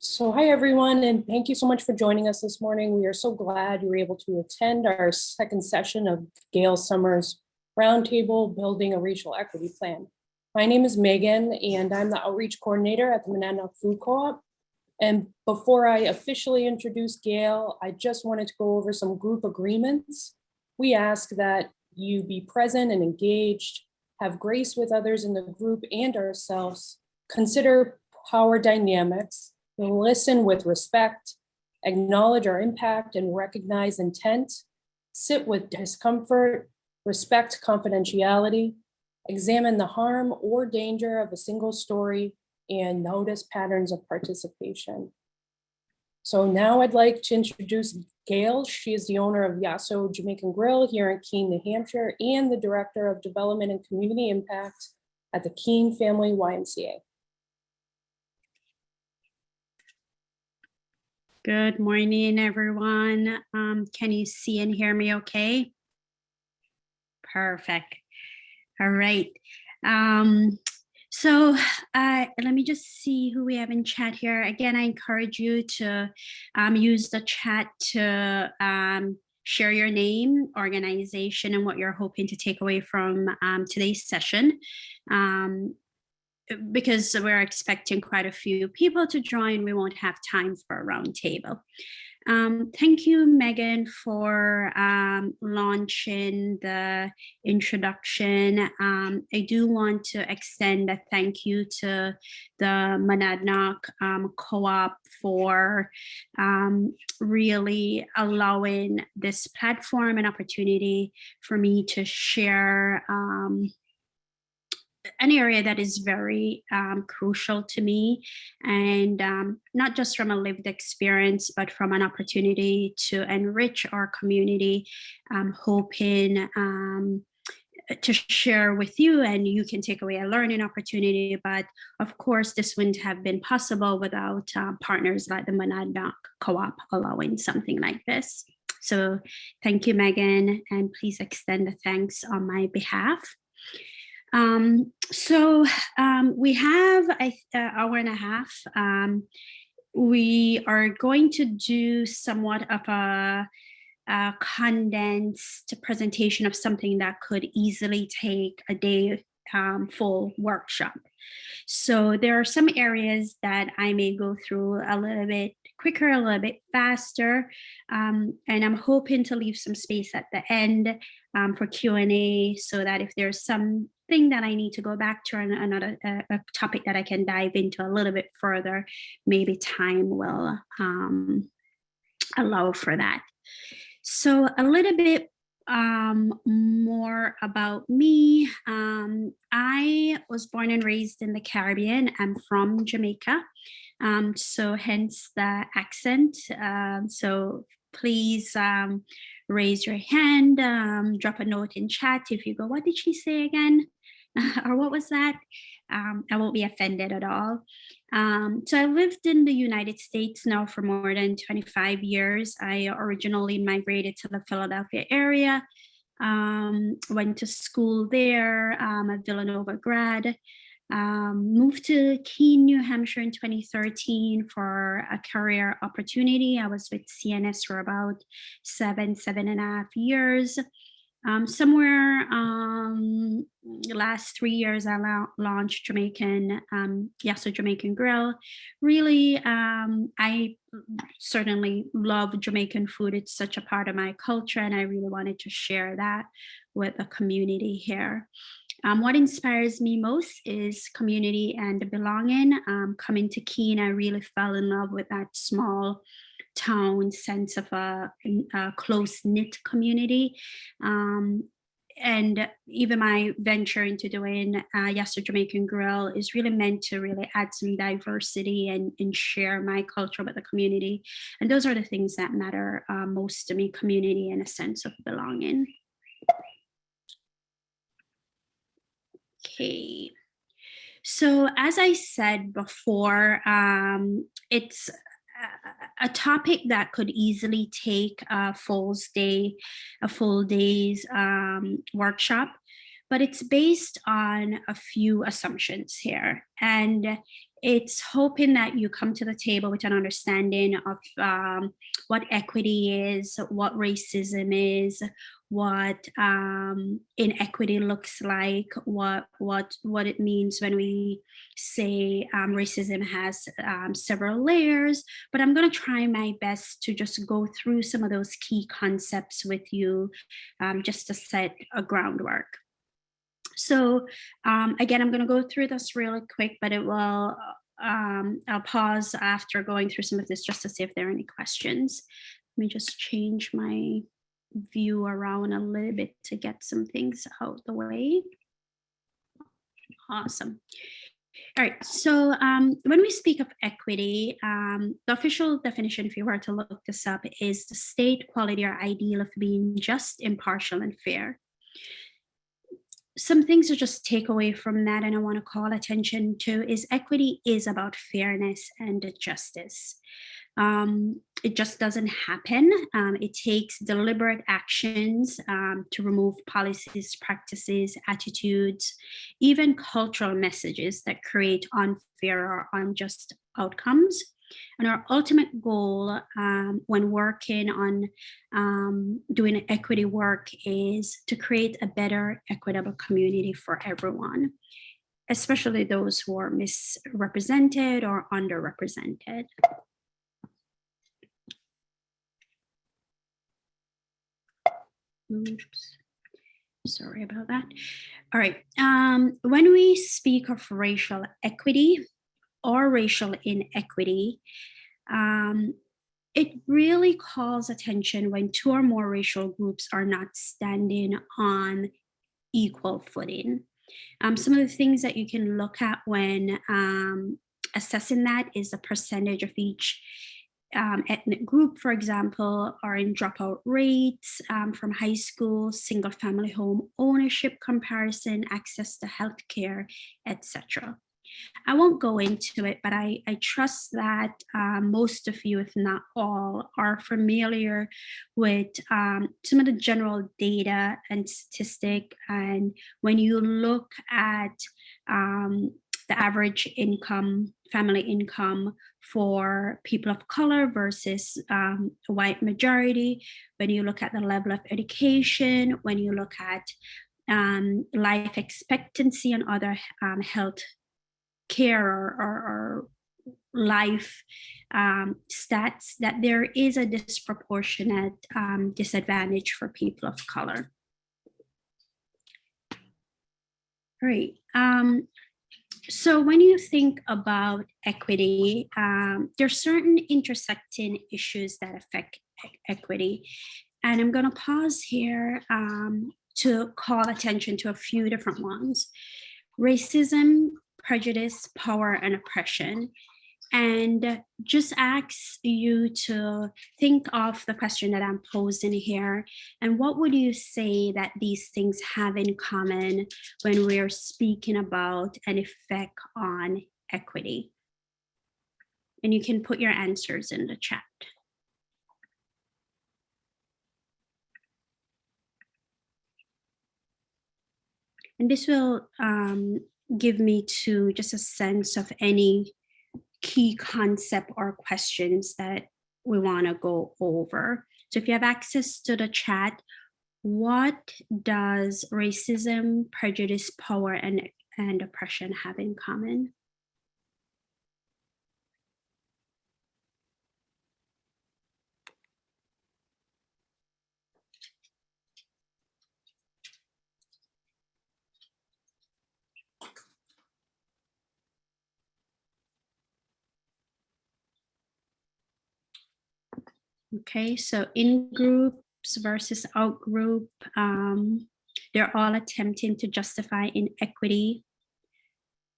So hi, everyone, and thank you so much for joining us this morning. We are so glad you were able to attend our second session of Gail Somers Roundtable, Building a Racial Equity Plan. My name is Megan, and I'm the Outreach Coordinator at the Monadnock Food Co-op. And before I officially introduce Gail, I just wanted to go over some group agreements. We ask that you be present and engaged, have grace with others in the group and ourselves, consider power dynamics, listen with respect, acknowledge our impact and recognize intent, sit with discomfort, respect confidentiality, examine the harm or danger of a single story, and notice patterns of participation. So now I'd like to introduce Gail. She is the owner of Yasso Jamaican Grill here in Keene, New Hampshire, and the Director of Development and Community Impact at the Keene Family YMCA. Good morning, everyone. Can you see and hear me okay? Perfect. All right. So let me just see who we have in chat here. Again, I encourage you to use the chat to share your name, organization, and what you're hoping to take away from today's session. Because we're expecting quite a few people to join, we won't have time for a roundtable. Thank you, Megan, for launching the introduction. I do want to extend a thank you to the Monadnock Co-op for really allowing this platform and opportunity for me to share an area that is very crucial to me, and not just from a lived experience, but from an opportunity to enrich our community. I'm hoping to share with you, and you can take away a learning opportunity. But of course, this wouldn't have been possible without partners like the Monadnock Co-op allowing something like this. So thank you, Megan, and please extend the thanks on my behalf. We have an hour and a half. We are going to do somewhat of a condensed presentation of something that could easily take a day full workshop. So there are some areas that I may go through a little bit quicker, a little bit faster, and I'm hoping to leave some space at the end for Q&A, so that if there's something that I need to go back to another a topic that I can dive into a little bit further, maybe time will allow for that. So a little bit more about me. I was born and raised in the Caribbean. I'm from Jamaica, so hence the accent. So please raise your hand, drop a note in chat if you go, what did she say again? Or what was that? I won't be offended at all. So I lived in the United States now for more than 25 years. I originally migrated to the Philadelphia area, went to school there, a Villanova grad, moved to Keene, New Hampshire in 2013 for a career opportunity. I was with CNS for about seven and a half years. Somewhere the last 3 years, I launched Yasso Jamaican Grill. Really, I certainly love Jamaican food. It's such a part of my culture, and I really wanted to share that with the community here. What inspires me most is community and belonging. Coming to Keene, I really fell in love with that small town sense of a close-knit community. And even my venture into doing Yasso Jamaican Grill is really meant to really add some diversity and share my culture with the community. And those are the things that matter most to me: community and a sense of belonging. Okay. So as I said before, it's a topic that could easily take a full day's workshop, but it's based on a few assumptions here. And it's hoping that you come to the table with an understanding of what equity is, what racism is, what inequity looks like, what it means when we say racism has several layers. But I'm going to try my best to just go through some of those key concepts with you, just to set a groundwork. So again, I'm going to go through this really quick, but it will, I'll pause after going through some of this just to see if there are any questions. Let me just change my view around a little bit to get some things out the way. Awesome. All right, so when we speak of equity, the official definition, if you were to look this up, is the state, quality, or ideal of being just, impartial, and fair. Some things to just take away from that, and I want to call attention to, is equity is about fairness and justice. It just doesn't happen. It takes deliberate actions to remove policies, practices, attitudes, even cultural messages that create unfair or unjust outcomes. And our ultimate goal when working on doing equity work is to create a better, equitable community for everyone, especially those who are misrepresented or underrepresented. Oops. Sorry about that. All right. When we speak of racial equity or racial inequity, it really calls attention when two or more racial groups are not standing on equal footing. Some of the things that you can look at when assessing that is the percentage of each ethnic group, for example, are in dropout rates from high school, single family home ownership comparison, access to healthcare, etc. I won't go into it, but I trust that most of you, if not all, are familiar with some of the general data and statistic. And when you look at the average income, family income for people of color versus white majority, when you look at the level of education, when you look at life expectancy and other health care or life stats, that there is a disproportionate disadvantage for people of color. All right. So when you think about equity, there's certain intersecting issues that affect equity. And I'm going to pause here to call attention to a few different ones. Racism, prejudice, power, and oppression. And just ask you to think of the question that I'm posing here. And what would you say that these things have in common when we're speaking about an effect on equity? And you can put your answers in the chat. And this will give me to just a sense of any key concept or questions that we want to go over. So if you have access to the chat, what does racism, prejudice, power, and oppression have in common? Okay, so in groups versus out group, they're all attempting to justify inequity,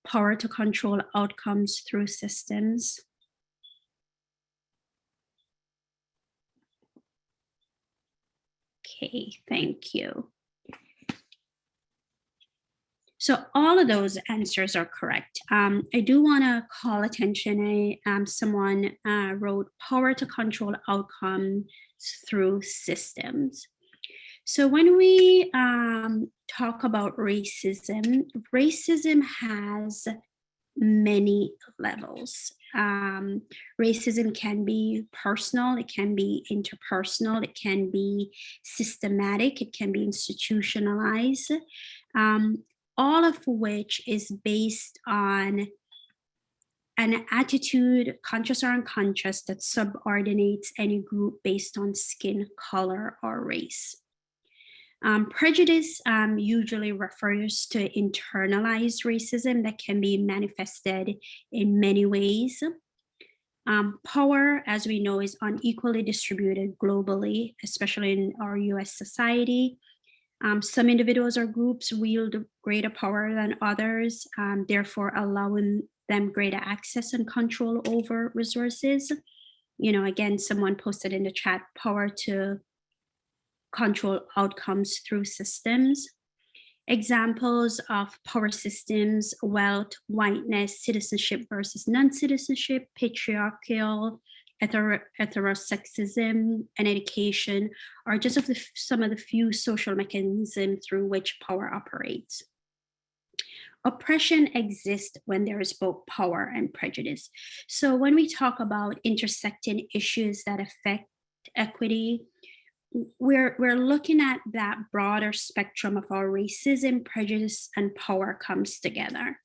power to control outcomes through systems. Okay, thank you. So all of those answers are correct. I do want to call attention, someone wrote power to control outcomes through systems. So when we talk about racism, racism has many levels. Racism can be personal, it can be interpersonal, it can be systematic, it can be institutionalized, all of which is based on an attitude, conscious or unconscious, that subordinates any group based on skin color or race. Prejudice usually refers to internalized racism that can be manifested in many ways. Power, as we know, is unequally distributed globally, especially in our US society. Some individuals or groups wield greater power than others, therefore allowing them greater access and control over resources. You know, again, someone posted in the chat, power to control outcomes through systems. Examples of power systems: wealth, whiteness, citizenship versus non-citizenship, patriarchal, heterosexism, and education are just of some of the few social mechanisms through which power operates. Oppression exists when there is both power and prejudice. So when we talk about intersecting issues that affect equity, we're looking at that broader spectrum of how racism, prejudice, and power comes together.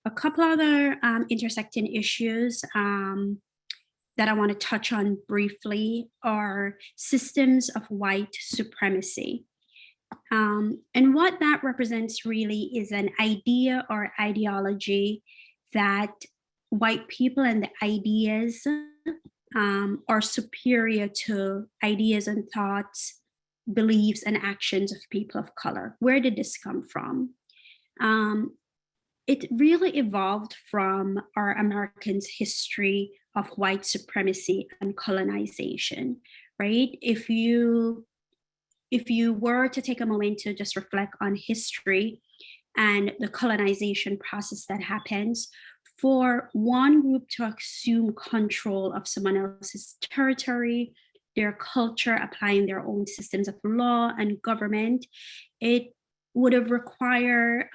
A couple other intersecting issues that I want to touch on briefly are systems of white supremacy. And what that represents really is an idea or ideology that white people and the ideas are superior to ideas and thoughts, beliefs, and actions of people of color. Where did this come from? It really evolved from our Americans' history of white supremacy and colonization, right? If you were to take a moment to just reflect on history and the colonization process that happens, for one group to assume control of someone else's territory, their culture, applying their own systems of law and government, it would have required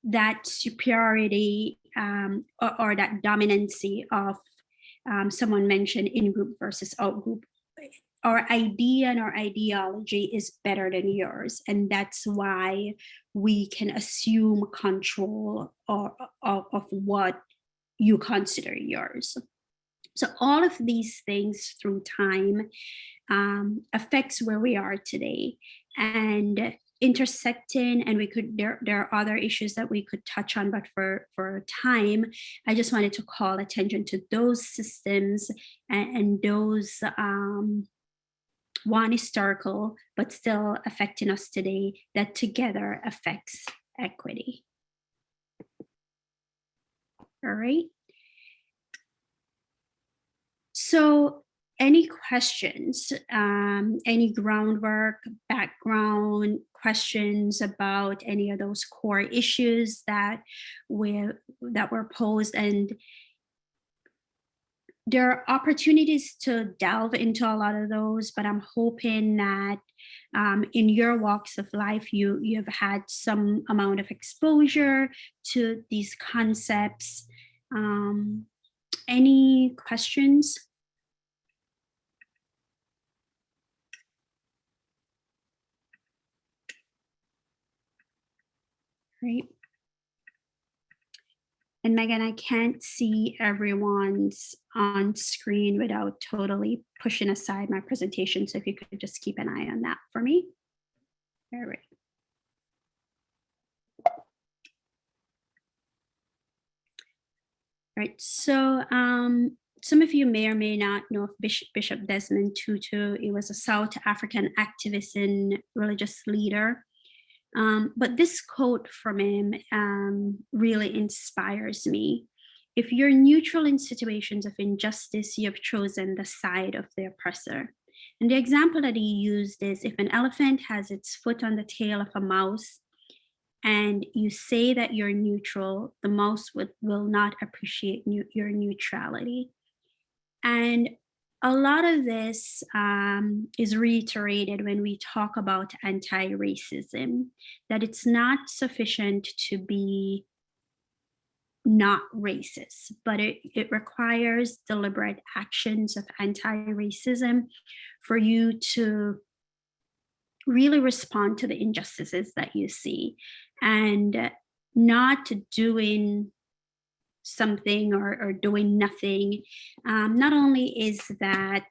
that superiority or that dominancy of someone mentioned in-group versus out-group. Our idea and our ideology is better than yours, and that's why we can assume control of what you consider yours. So all of these things through time affects where we are today, and intersecting, and there are other issues that we could touch on, but for time, I just wanted to call attention to those systems and those one historical, but still affecting us today, that together affects equity. All right. So any questions, any groundwork, background questions about any of those core issues that were posed? And there are opportunities to delve into a lot of those, but I'm hoping that in your walks of life, you've had some amount of exposure to these concepts. Any questions? Great. And Megan, I can't see everyone's on screen without totally pushing aside my presentation. So if you could just keep an eye on that for me. All right. All right, so some of you may or may not know of Bishop Desmond Tutu. He was a South African activist and religious leader. But this quote from him really inspires me. If you're neutral in situations of injustice, you have chosen the side of the oppressor. And the example that he used is, if an elephant has its foot on the tail of a mouse and you say that you're neutral, the mouse will not appreciate your neutrality. And a lot of this is reiterated when we talk about anti-racism, that it's not sufficient to be not racist, but it requires deliberate actions of anti-racism for you to really respond to the injustices that you see, and not doing something or doing nothing. Not only is that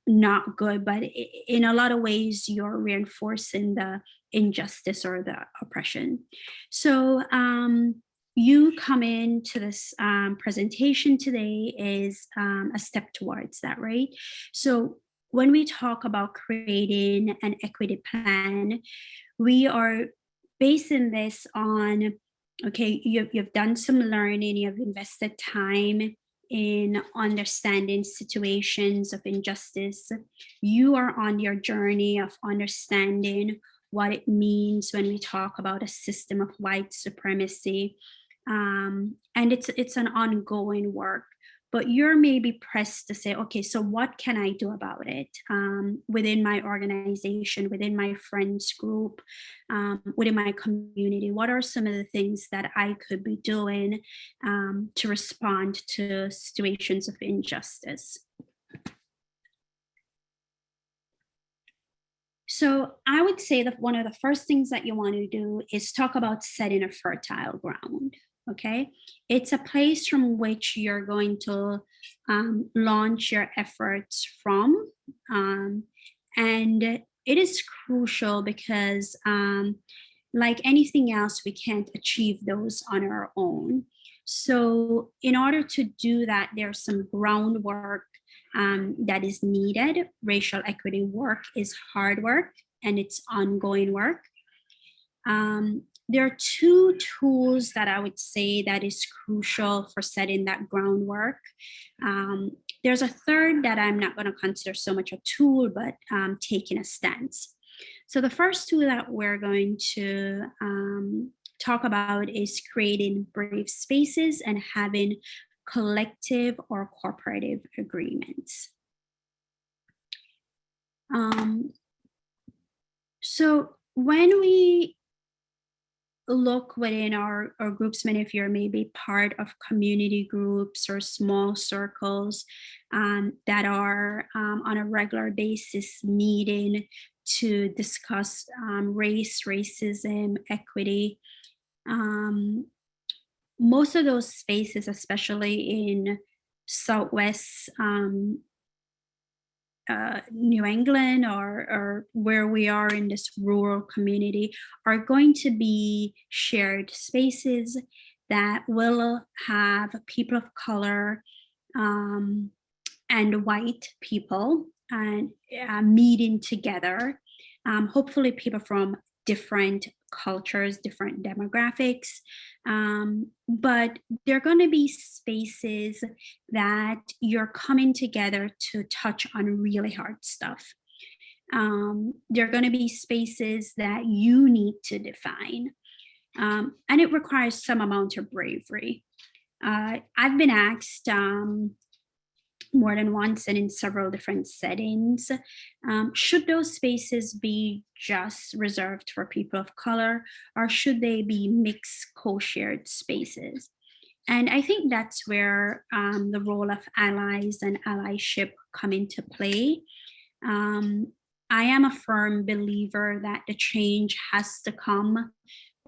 not good, but in a lot of ways, you're reinforcing the injustice or the oppression. So, you come into this presentation today is a step towards that, right? So, when we talk about creating an equity plan, we are basing this on, okay, you've done some learning, you've invested time in understanding situations of injustice. You are on your journey of understanding what it means when we talk about a system of white supremacy. And it's an ongoing work, but you're maybe pressed to say, okay, so what can I do about it, within my organization, within my friends group, within my community? What are some of the things that I could be doing to respond to situations of injustice? So I would say that one of the first things that you want to do is talk about setting a fertile ground. Okay, it's a place from which you're going to launch your efforts from, and it is crucial because, like anything else, we can't achieve those on our own. So, in order to do that, there's some groundwork that is needed. Racial equity work is hard work and it's ongoing work. There are two tools that I would say that is crucial for setting that groundwork. There's a third that I'm not going to consider so much a tool, but taking a stance. So the first tool that we're going to talk about is creating brave spaces and having collective or cooperative agreements. So when we look within our groups, many of you are maybe part of community groups or small circles that are on a regular basis meeting to discuss race, racism, equity. Most of those spaces, especially in Southwest New England or where we are in this rural community, are going to be shared spaces that will have people of color and white people and meeting together. Hopefully people from different cultures, different demographics, but they're going to be spaces that you're coming together to touch on really hard stuff. They're going to be spaces that you need to define, and it requires some amount of bravery. I've been asked more than once and in several different settings, should those spaces be just reserved for people of color, or should they be mixed co-shared spaces? And I think that's where the role of allies and allyship come into play. I am a firm believer that the change has to come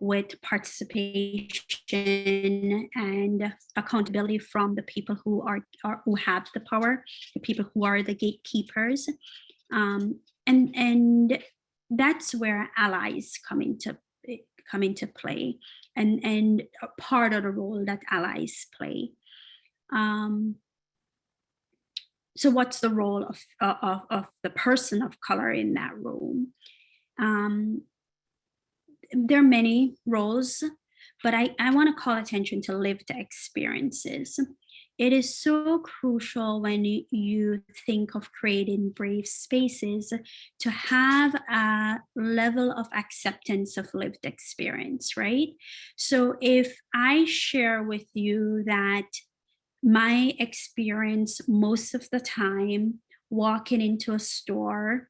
with participation and accountability from the people who who have the power, the people who are the gatekeepers, and that's where allies come into play, and a part of the role that allies play. So, what's the role of the person of color in that room? There are many roles, but I want to call attention to lived experiences. It is so crucial when you think of creating brave spaces to have a level of acceptance of lived experience, right? So if I share with you that my experience most of the time walking into a store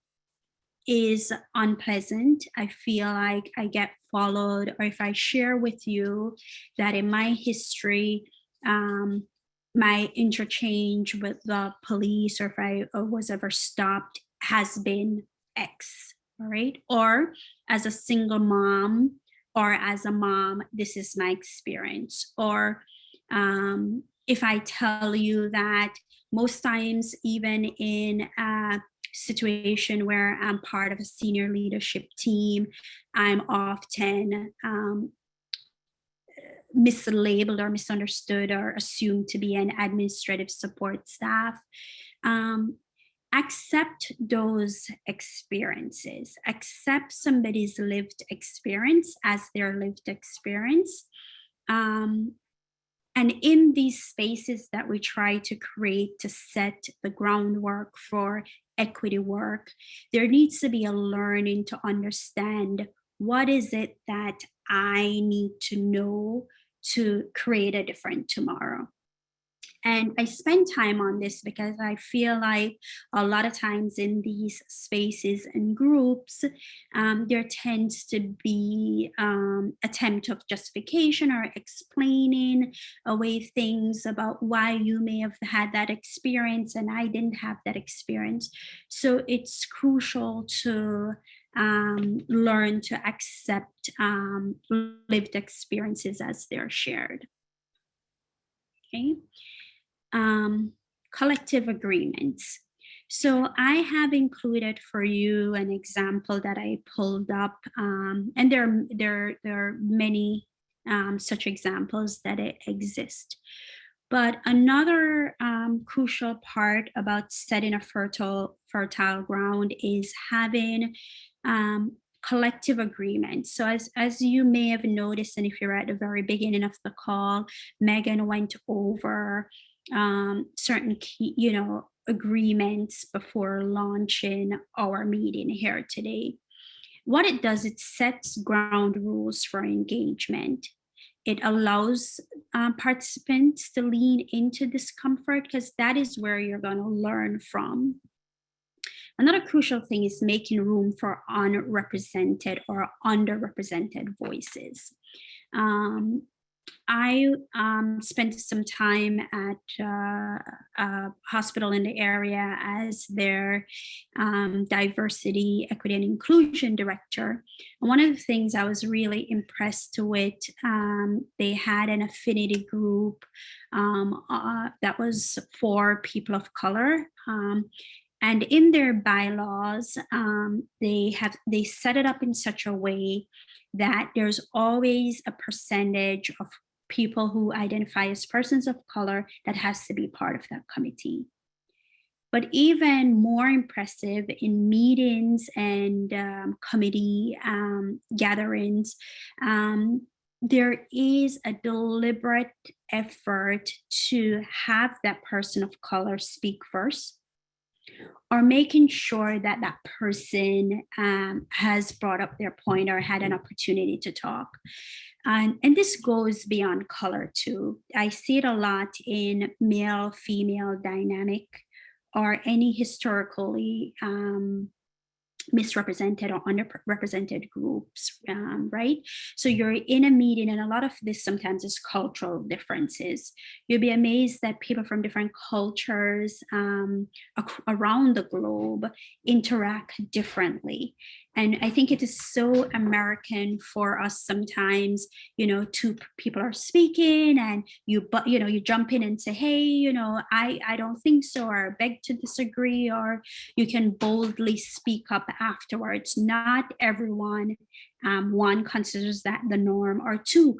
is unpleasant. I feel like I get followed, or if I share with you that in my history, um, my interchange with the police, or if I was ever stopped, has been X, all right? Or as a single mom, or as a mom, this is my experience. Or if I tell you that most times, even in situation where I'm part of a senior leadership team, I'm often mislabeled or misunderstood or assumed to be an administrative support staff. Um, accept those experiences, accept somebody's lived experience as their lived experience. Um, and in these spaces that we try to create to set the groundwork for equity work, there needs to be a learning to understand what is it that I need to know to create a different tomorrow. And I spend time on this because I feel like a lot of times in these spaces and groups, there tends to be attempt of justification or explaining away things about why you may have had that experience and I didn't have that experience. So it's crucial to learn to accept lived experiences as they're shared. Okay. um, Collective agreements. So I have included for you an example that I pulled up, and there are many such examples that exist. But another crucial part about setting a fertile ground is having um, collective agreements. So as you may have noticed, and if you're at the very beginning of the call, Megan went over certain key, agreements before launching our meeting here today. What it does, it sets ground rules for engagement. It allows participants to lean into discomfort because that is where you're going to learn from. Another crucial thing is making room for unrepresented or underrepresented voices. I spent some time at a hospital in the area as their diversity, equity, and inclusion director. And one of the things I was really impressed with, they had an affinity group that was for people of color. And in their bylaws, they set it up in such a way that there's always a percentage of people who identify as persons of color that has to be part of that committee. But even more impressive in meetings and committee gatherings, there is a deliberate effort to have that person of color speak first, or making sure that that person has brought up their point or had an opportunity to talk. And this goes beyond color too. I see it a lot in male-female dynamic or any historically misrepresented or underrepresented groups, right? So you're in a meeting, and a lot of this sometimes is cultural differences. You'll be amazed that people from different cultures around the globe interact differently. And I think it is so American for us sometimes, two people are speaking and you jump in and say, hey, I don't think so, or beg to disagree, or you can boldly speak up afterwards. Not everyone, one, considers that the norm, or two,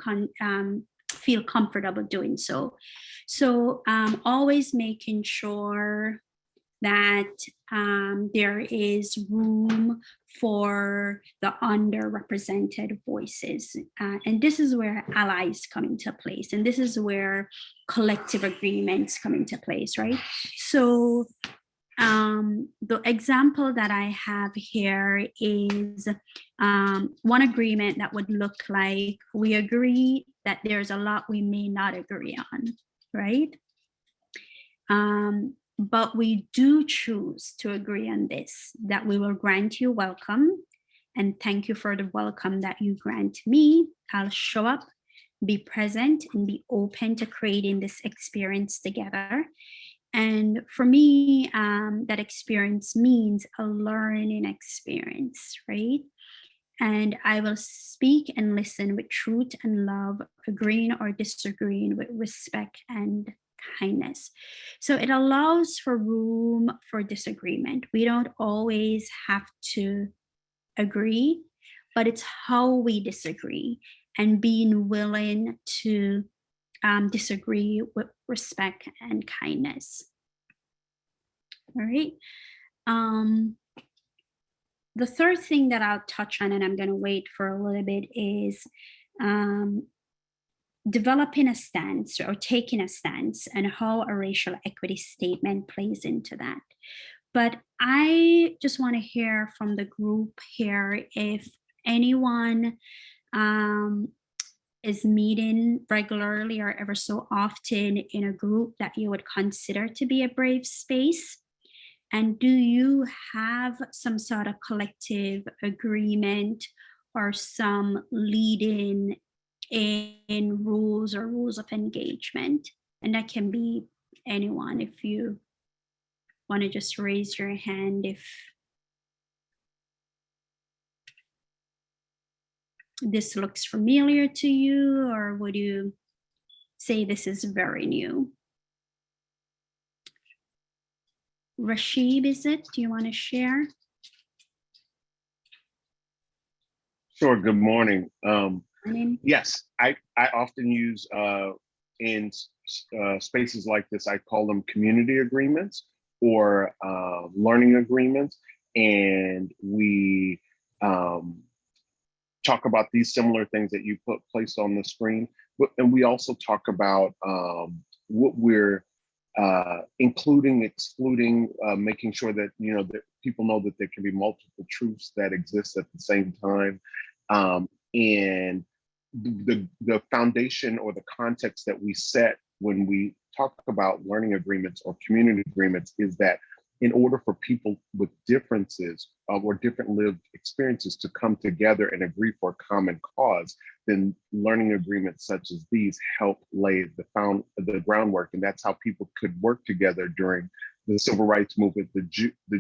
feel comfortable doing so. So always making sure that there is room for the underrepresented voices. And this is where allies come into place. And this is where collective agreements come into place, right? So the example that I have here is one agreement that would look like we agree that there's a lot we may not agree on, right? But we do choose to agree on this, that we will grant you welcome, and thank you for the welcome that you grant me. I'll show up, be present, and be open to creating this experience together. And for me, that experience means a learning experience, right? And I will speak and listen with truth and love, agreeing or disagreeing with respect and kindness. So it allows for room for disagreement. We don't always have to agree, but it's how we disagree and being willing to disagree with respect and kindness. All right. The third thing that I'll touch on, and I'm going to wait for a little bit, is developing a stance or taking a stance and how a racial equity statement plays into that. But I just want to hear from the group here if anyone is meeting regularly or ever so often in a group that you would consider to be a brave space. And do you have some sort of collective agreement or some leading in rules or rules of engagement? And that can be anyone. If you want to just raise your hand if this looks familiar to you, or would you say this is very new? Rashid, is it? Do you want to share? Sure. Good morning. Yes, I often use in spaces like this, I call them community agreements or learning agreements. And we talk about these similar things that you placed on the screen. And we also talk about what we're including, excluding, making sure that, that people know that there can be multiple truths that exist at the same time. And the foundation or the context that we set when we talk about learning agreements or community agreements is that in order for people with differences or different lived experiences to come together and agree for a common cause, then learning agreements such as these help lay the groundwork. And that's how people could work together during the civil rights movement. The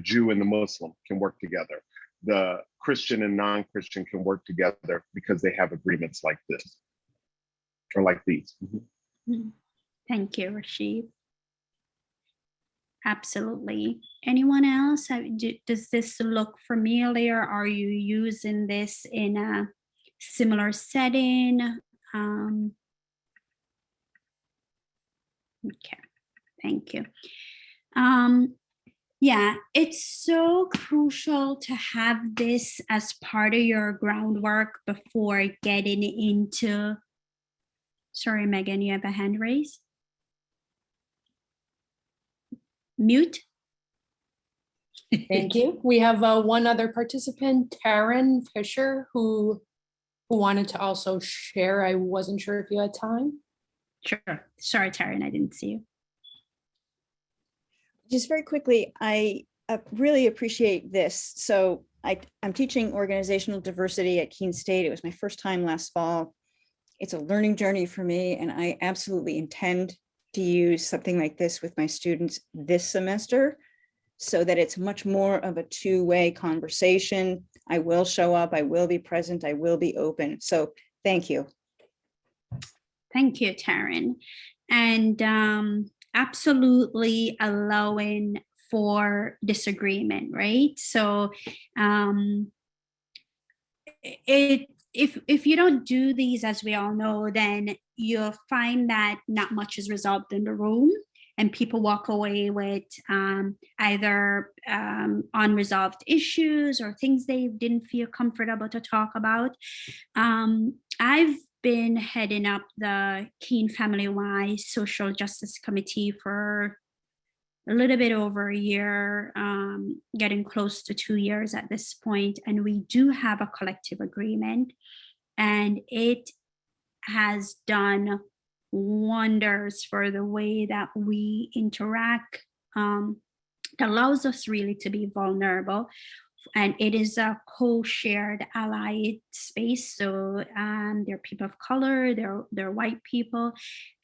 Jew and the Muslim can work together. The Christian and non-Christian can work together because they have agreements like this or like these. Mm-hmm. Thank you, Rashid. Absolutely. Anyone else? Does this look familiar? Are you using this in a similar setting? Okay, thank you. Yeah, it's so crucial to have this as part of your groundwork before getting into. Sorry, Megan, you have a hand raised? Mute. Thank you. We have one other participant, Taryn Fisher, who wanted to also share. I wasn't sure if you had time. Sure. Sorry, Taryn, I didn't see you. Just very quickly, I really appreciate this. So I'm teaching organizational diversity at Keene State. It was my first time last fall. It's a learning journey for me, and I absolutely intend to use something like this with my students this semester so that it's much more of a two-way conversation. I will show up, I will be present, I will be open. So thank you. Thank you, Taryn. And absolutely allowing for disagreement, right? So if you don't do these, as we all know, then you'll find that not much is resolved in the room and people walk away with either unresolved issues or things they didn't feel comfortable to talk about. I've been heading up the Keene Family Y Social Justice Committee for a little bit over a year, getting close to 2 years at this point. And we do have a collective agreement, and it has done wonders for the way that we interact. It allows us really to be vulnerable, and it is a co-shared allied space. So there are people of color, there are white people,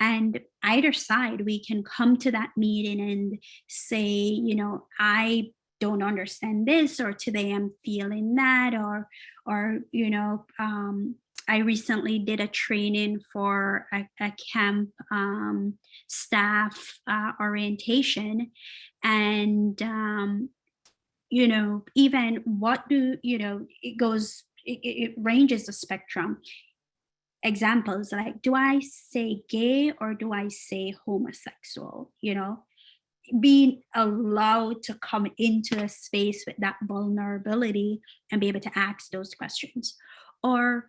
and either side, we can come to that meeting and say, you know, I don't understand this, or today I'm feeling that, or you know, I recently did a training for a camp staff orientation, and you know, even what do you know, it ranges the spectrum. Examples like, do I say gay or do I say homosexual? You know, being allowed to come into a space with that vulnerability and be able to ask those questions. Or,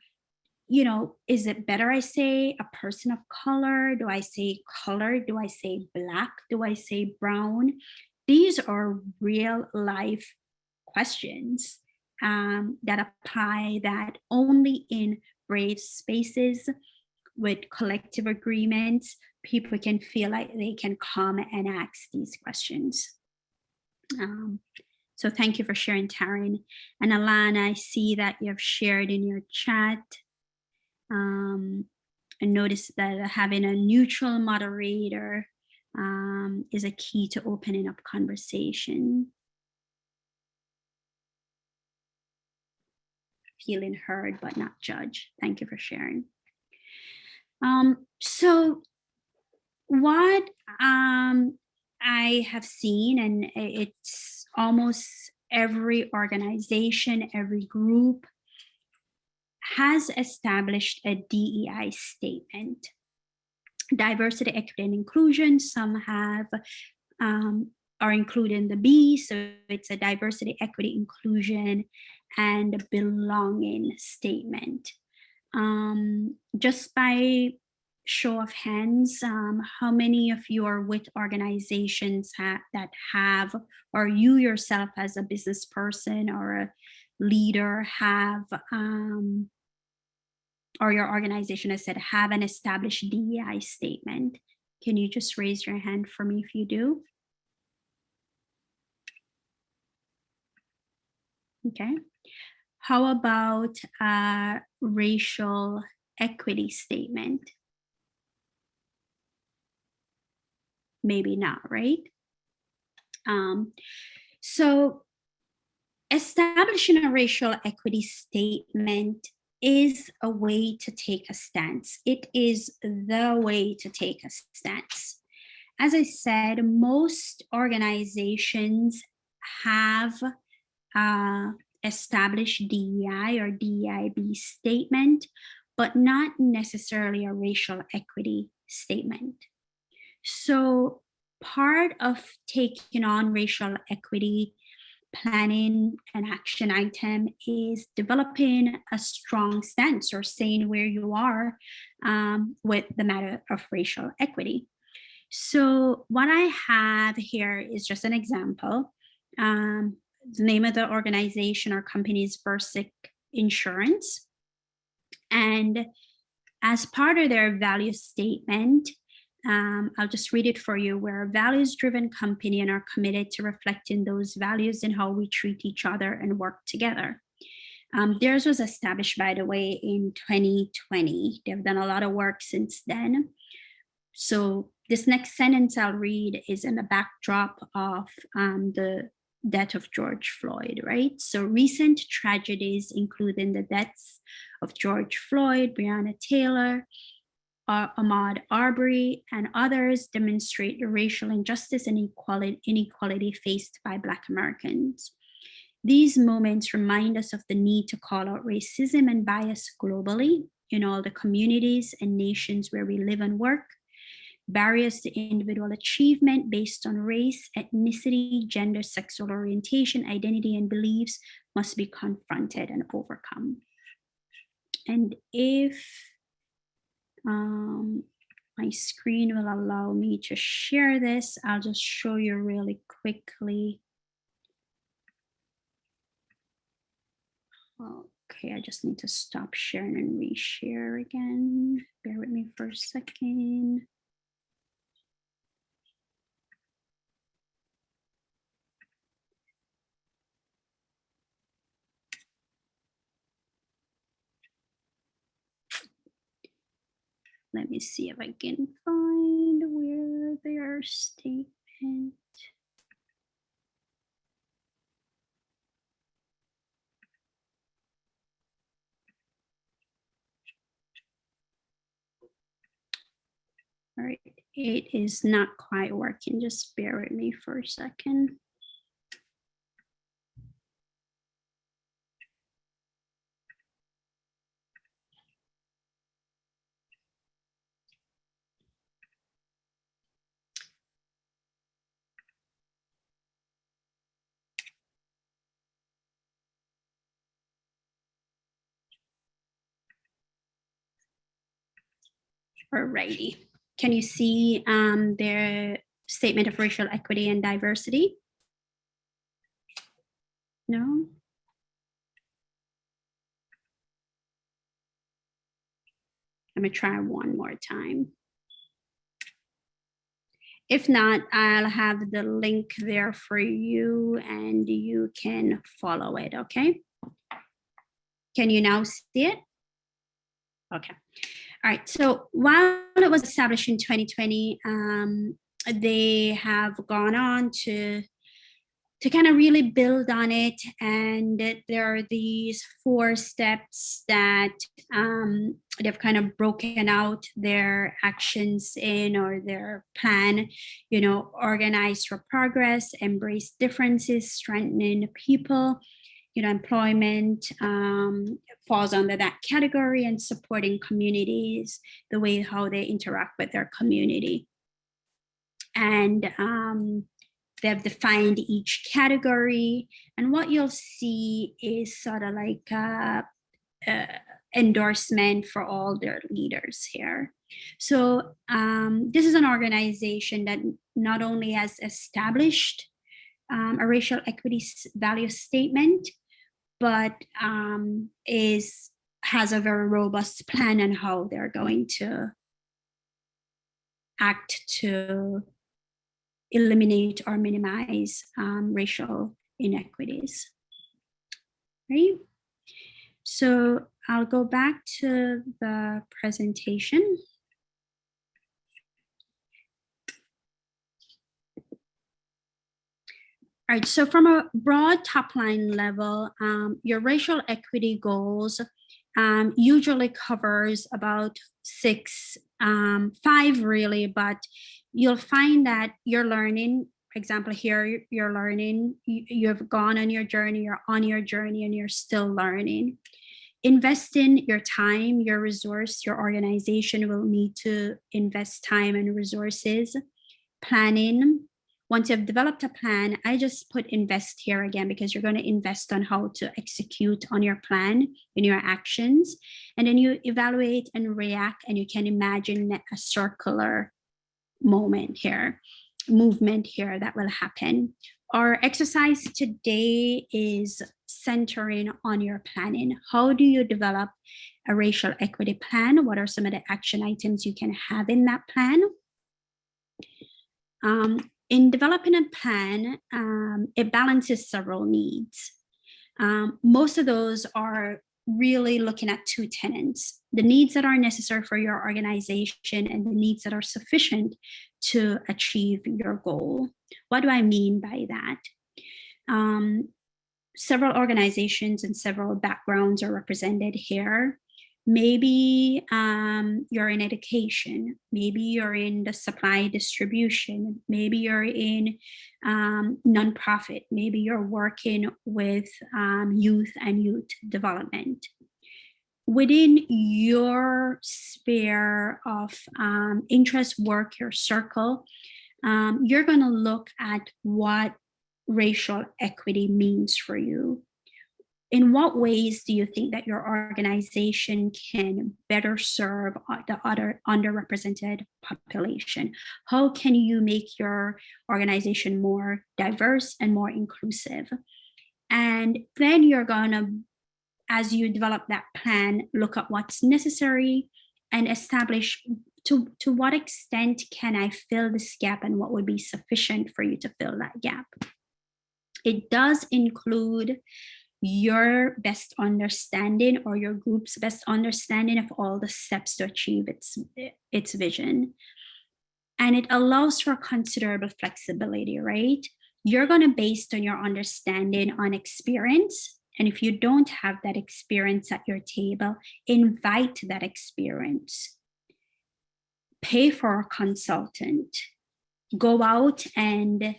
you know, is it better I say a person of color? Do I say color? Do I say black? Do I say brown? These are real life questions that apply, that only in brave spaces with collective agreements, people can feel like they can come and ask these questions. So thank you for sharing, Taryn. And Alana, I see that you have shared in your chat. And notice that having a neutral moderator is a key to opening up conversation. Feeling heard but not judged. Thank you for sharing. So what I have seen, and it's almost every organization, every group has established a DEI statement. Diversity, equity, and inclusion. Some have are included in the B, so it's a diversity, equity, inclusion, and belonging statement. Just by show of hands, how many of you are with organizations that have, or you yourself as a business person or a leader have, or your organization has said have an established DEI statement? Can you just raise your hand for me if you do? Okay. How about a racial equity statement? Maybe not, right? So establishing a racial equity statement is a way to take a stance. It is the way to take a stance. As I said, most organizations have established DEI or DEIB statement, but not necessarily a racial equity statement. So part of taking on racial equity planning and action item is developing a strong stance or saying where you are with the matter of racial equity. So what I have here is just an example. The name of the organization or company is Versic Insurance. And as part of their value statement, I'll just read it for you. We're a values-driven company and are committed to reflecting those values in how we treat each other and work together. Theirs was established, by the way, in 2020. They've done a lot of work since then. So this next sentence I'll read is in the backdrop of the death of George Floyd, right? So recent tragedies, including the deaths of George Floyd, Breonna Taylor, Ahmaud Arbery, and others, demonstrate the racial injustice and inequality faced by Black Americans. These moments remind us of the need to call out racism and bias globally in all the communities and nations where we live and work. Barriers to individual achievement based on race, ethnicity, gender, sexual orientation, identity, and beliefs must be confronted and overcome. And if my screen will allow me to share this, I'll just show you really quickly. Okay, I just need to stop sharing and reshare again. Bear with me for a second. Let me see if I can find where their statement. All right, it is not quite working. Just bear with me for a second. Alrighty. Can you see their statement of racial equity and diversity? No? I'm gonna try one more time. If not, I'll have the link there for you and you can follow it, okay? Can you now see it? Okay. All right, so while it was established in 2020, they have gone on to kind of really build on it. And there are these 4 steps that they've kind of broken out their actions in, or their plan, you know, organize for progress, embrace differences, strengthening people, you know, employment falls under that category, and supporting communities, the way how they interact with their community. And they've defined each category, and what you'll see is sort of like endorsement for all their leaders here. So this is an organization that not only has established a racial equity value statement, but has a very robust plan on how they're going to act to eliminate or minimize racial inequities. Right? So I'll go back to the presentation. All right, so from a broad top line level, your racial equity goals usually covers about 5 really, but you'll find that you're learning. For example, here you're learning, you've gone on your journey, you're on your journey, and you're still learning. Invest in your time, your resource. Your organization will need to invest time and resources. Planning. Once you've developed a plan, I just put invest here again because you're going to invest on how to execute on your plan and your actions. And then you evaluate and react, and you can imagine a circular movement here that will happen. Our exercise today is centering on your planning. How do you develop a racial equity plan? What are some of the action items you can have in that plan? In developing a plan, it balances several needs. Most of those are really looking at 2 tenets: the needs that are necessary for your organization and the needs that are sufficient to achieve your goal. What do I mean by that? Several organizations and several backgrounds are represented here. Maybe you're in education, maybe you're in the supply distribution, maybe you're in nonprofit, maybe you're working with youth and youth development. Within your sphere of interest, work, your circle, you're going to look at what racial equity means for you. In what ways do you think that your organization can better serve the other underrepresented population? How can you make your organization more diverse and more inclusive? And then you're going to as you develop that plan, look at what's necessary and establish to what extent can I fill this gap and what would be sufficient for you to fill that gap. It does include your best understanding or your group's best understanding of all the steps to achieve its vision. And it allows for considerable flexibility, right? You're going to base on your understanding on experience. And if you don't have that experience at your table, invite that experience. Pay for a consultant. Go out and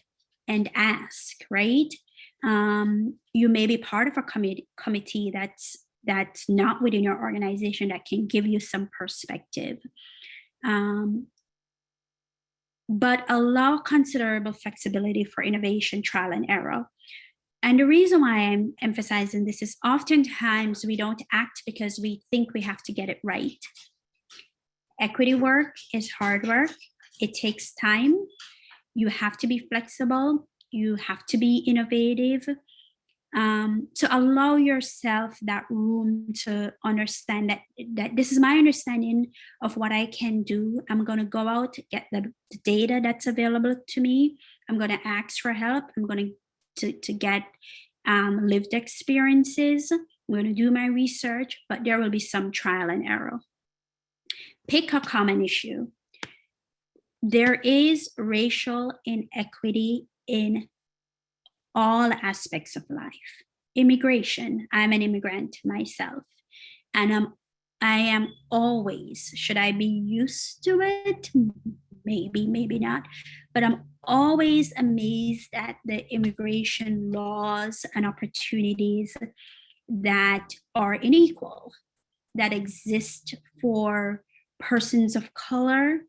ask, right? You may be part of a committee that's not within your organization that can give you some perspective. But allow considerable flexibility for innovation, trial and error. And the reason why I'm emphasizing this is oftentimes we don't act because we think we have to get it right. Equity work is hard work. It takes time. You have to be flexible. You have to be innovative. So allow yourself that room to understand that this is my understanding of what I can do. I'm going to go out, get the data that's available to me. I'm going to ask for help. I'm going to get lived experiences. I'm going to do my research, but there will be some trial and error. Pick a common issue. There is racial inequity in all aspects of life. Immigration, I'm an immigrant myself, and I am always, should I be used to it? Maybe, maybe not, but I'm always amazed at the immigration laws and opportunities that are unequal, that exist for persons of color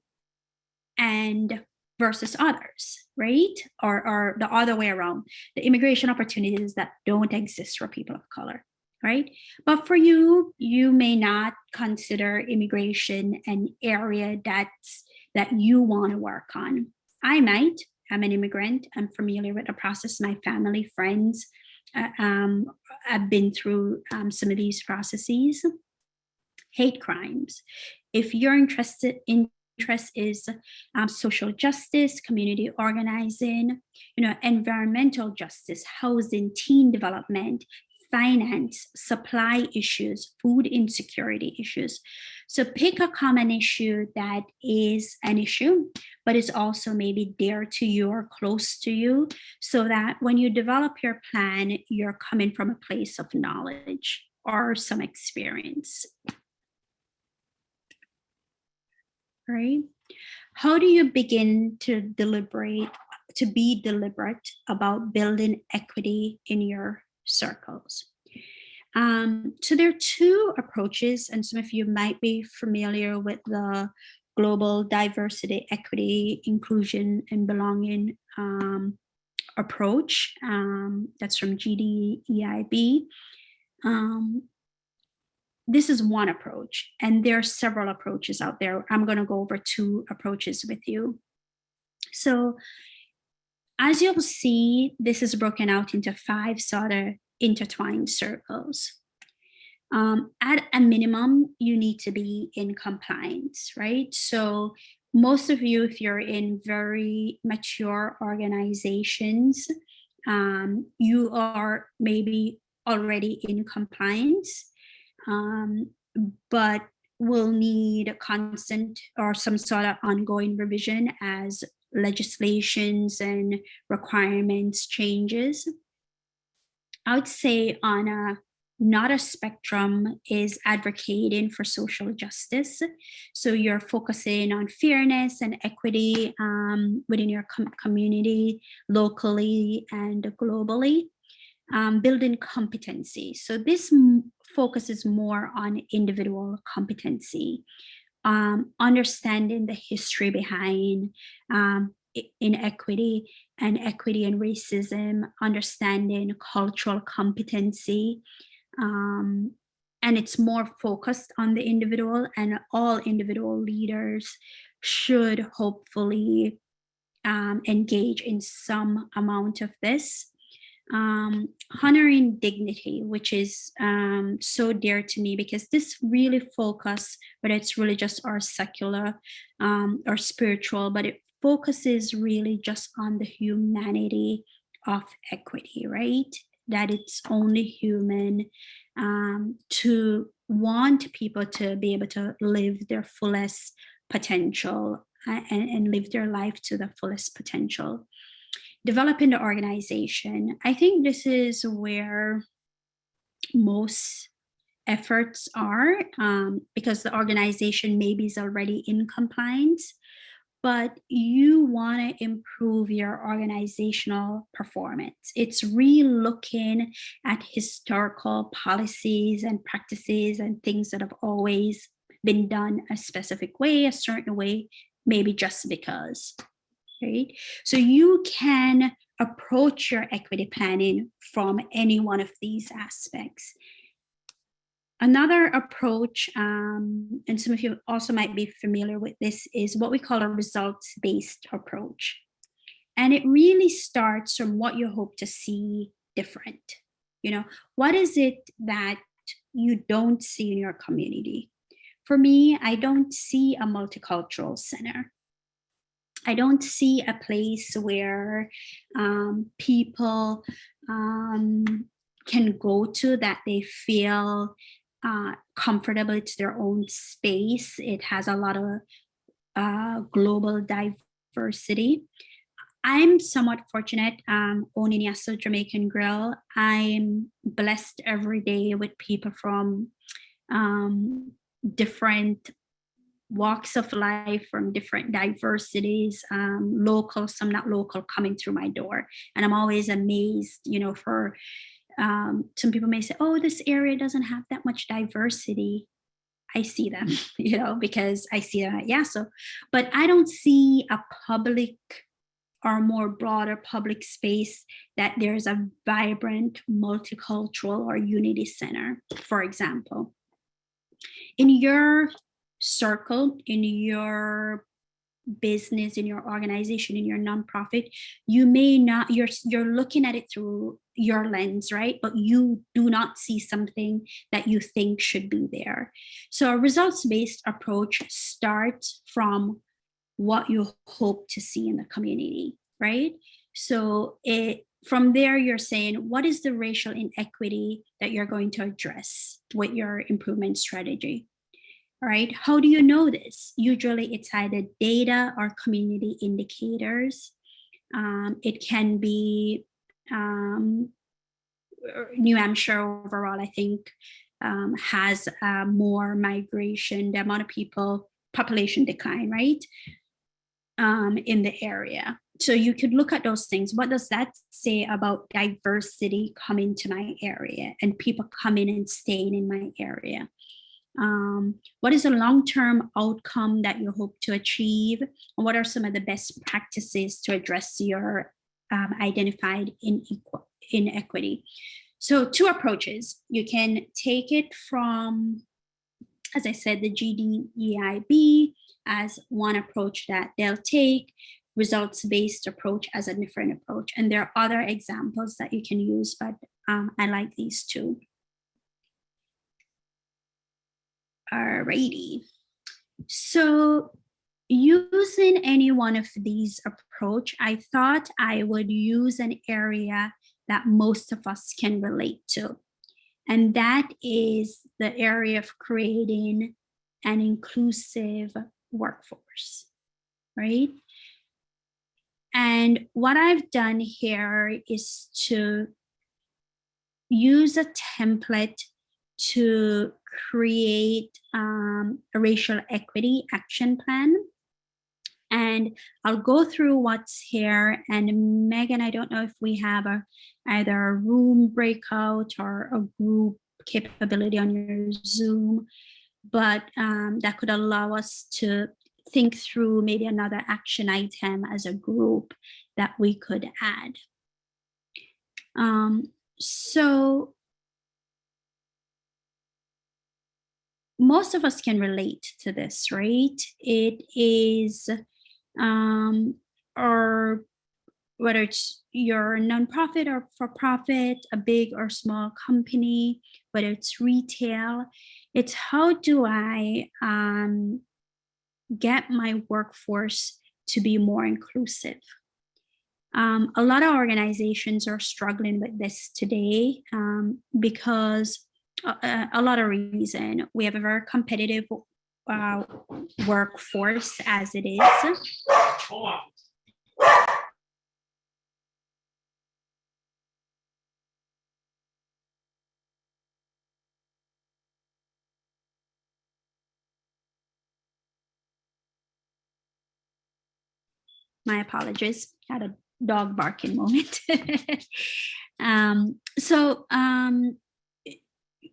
and versus others, right? Or the other way around, the immigration opportunities that don't exist for people of color, right? But for you, you may not consider immigration an area that you want to work on. I might. I'm an immigrant. I'm familiar with the process. My family, friends, I've been through some of these processes. Hate crimes. If you're interest is social justice, community organizing, environmental justice, housing, teen development, finance, supply issues, food insecurity issues. So pick a common issue that is an issue, but is also maybe dear to you or close to you, so that when you develop your plan, you're coming from a place of knowledge or some experience. Right? How do you begin to be deliberate about building equity in your circles? So there are two approaches, and some of you might be familiar with the global diversity, equity, inclusion, and belonging approach. That's from GDEIB. This is one approach, and there are several approaches out there. I'm going to go over two approaches with you. So as you'll see, this is broken out into 5 sort of intertwined circles. At a minimum, you need to be in compliance, right? So most of you, if you're in very mature organizations, you are maybe already in compliance. But will need constant or some sort of ongoing revision as legislations and requirements changes. I would say on not a spectrum is advocating for social justice. So you're focusing on fairness and equity within your community, locally and globally. Building competency. So this focuses more on individual competency, understanding the history behind inequity and equity and racism, understanding cultural competency, and it's more focused on the individual, and all individual leaders should hopefully engage in some amount of this. honoring dignity, which is so dear to me, because this really focus, whether it's religious or secular or spiritual, but it focuses really just on the humanity of equity, right? That it's only human to want people to be able to live their fullest potential and live their life to the fullest potential. Developing the organization, I think this is where most efforts are, because the organization maybe is already in compliance, but you want to improve your organizational performance. It's re-looking at historical policies and practices and things that have always been done a specific way, a certain way, maybe just because. Right? So you can approach your equity planning from any one of these aspects. Another approach, and some of you also might be familiar with this, is what we call a results-based approach. And it really starts from what you hope to see different. You know, what is it that you don't see in your community? For me, I don't see a multicultural center. I don't see a place where people can go to that they feel comfortable. It's their own space. It has a lot of global diversity. I'm somewhat fortunate owning Yasso Jamaican Grill. I'm blessed every day with people from different walks of life, from different diversities, local, some not local, coming through my door. And I'm always amazed, you know, for some people may say, oh, this area doesn't have that much diversity. I see them, you know, because I see them at Yasso. But I don't see a public or more broader public space that there's a vibrant multicultural or unity center, for example. In your circle, in your business, in your organization, in your nonprofit, you may not, you're looking at it through your lens, right? But you do not see something that you think should be there. So a results-based approach starts from what you hope to see in the community, right? So from there, you're saying, what is the racial inequity that you're going to address with your improvement strategy? All right, how do you know this? Usually it's either data or community indicators. It can be New Hampshire overall, I think, has more migration, the amount of people, population decline, right? In the area. So you could look at those things. What does that say about diversity coming to my area and people coming and staying in my area? What is a long-term outcome that you hope to achieve? And what are some of the best practices to address your identified inequity? So 2 approaches. You can take it from, as I said, the GDEIB as one approach that they'll take, results-based approach as a different approach. And there are other examples that you can use, but I like these 2. Alrighty. So using any one of these approach, I thought I would use an area that most of us can relate to. And that is the area of creating an inclusive workforce, right? And what I've done here is to use a template to create a racial equity action plan. And I'll go through what's here. And Megan, I don't know if we have either a room breakout or a group capability on your Zoom, but that could allow us to think through maybe another action item as a group that we could add. So most of us can relate to this, right? It is our whether it's your nonprofit or for profit, a big or small company, whether it's retail, it's how do I get my workforce to be more inclusive? A lot of organizations are struggling with this today because a lot of reason. We have a very competitive workforce as it is. My apologies, had a dog barking moment.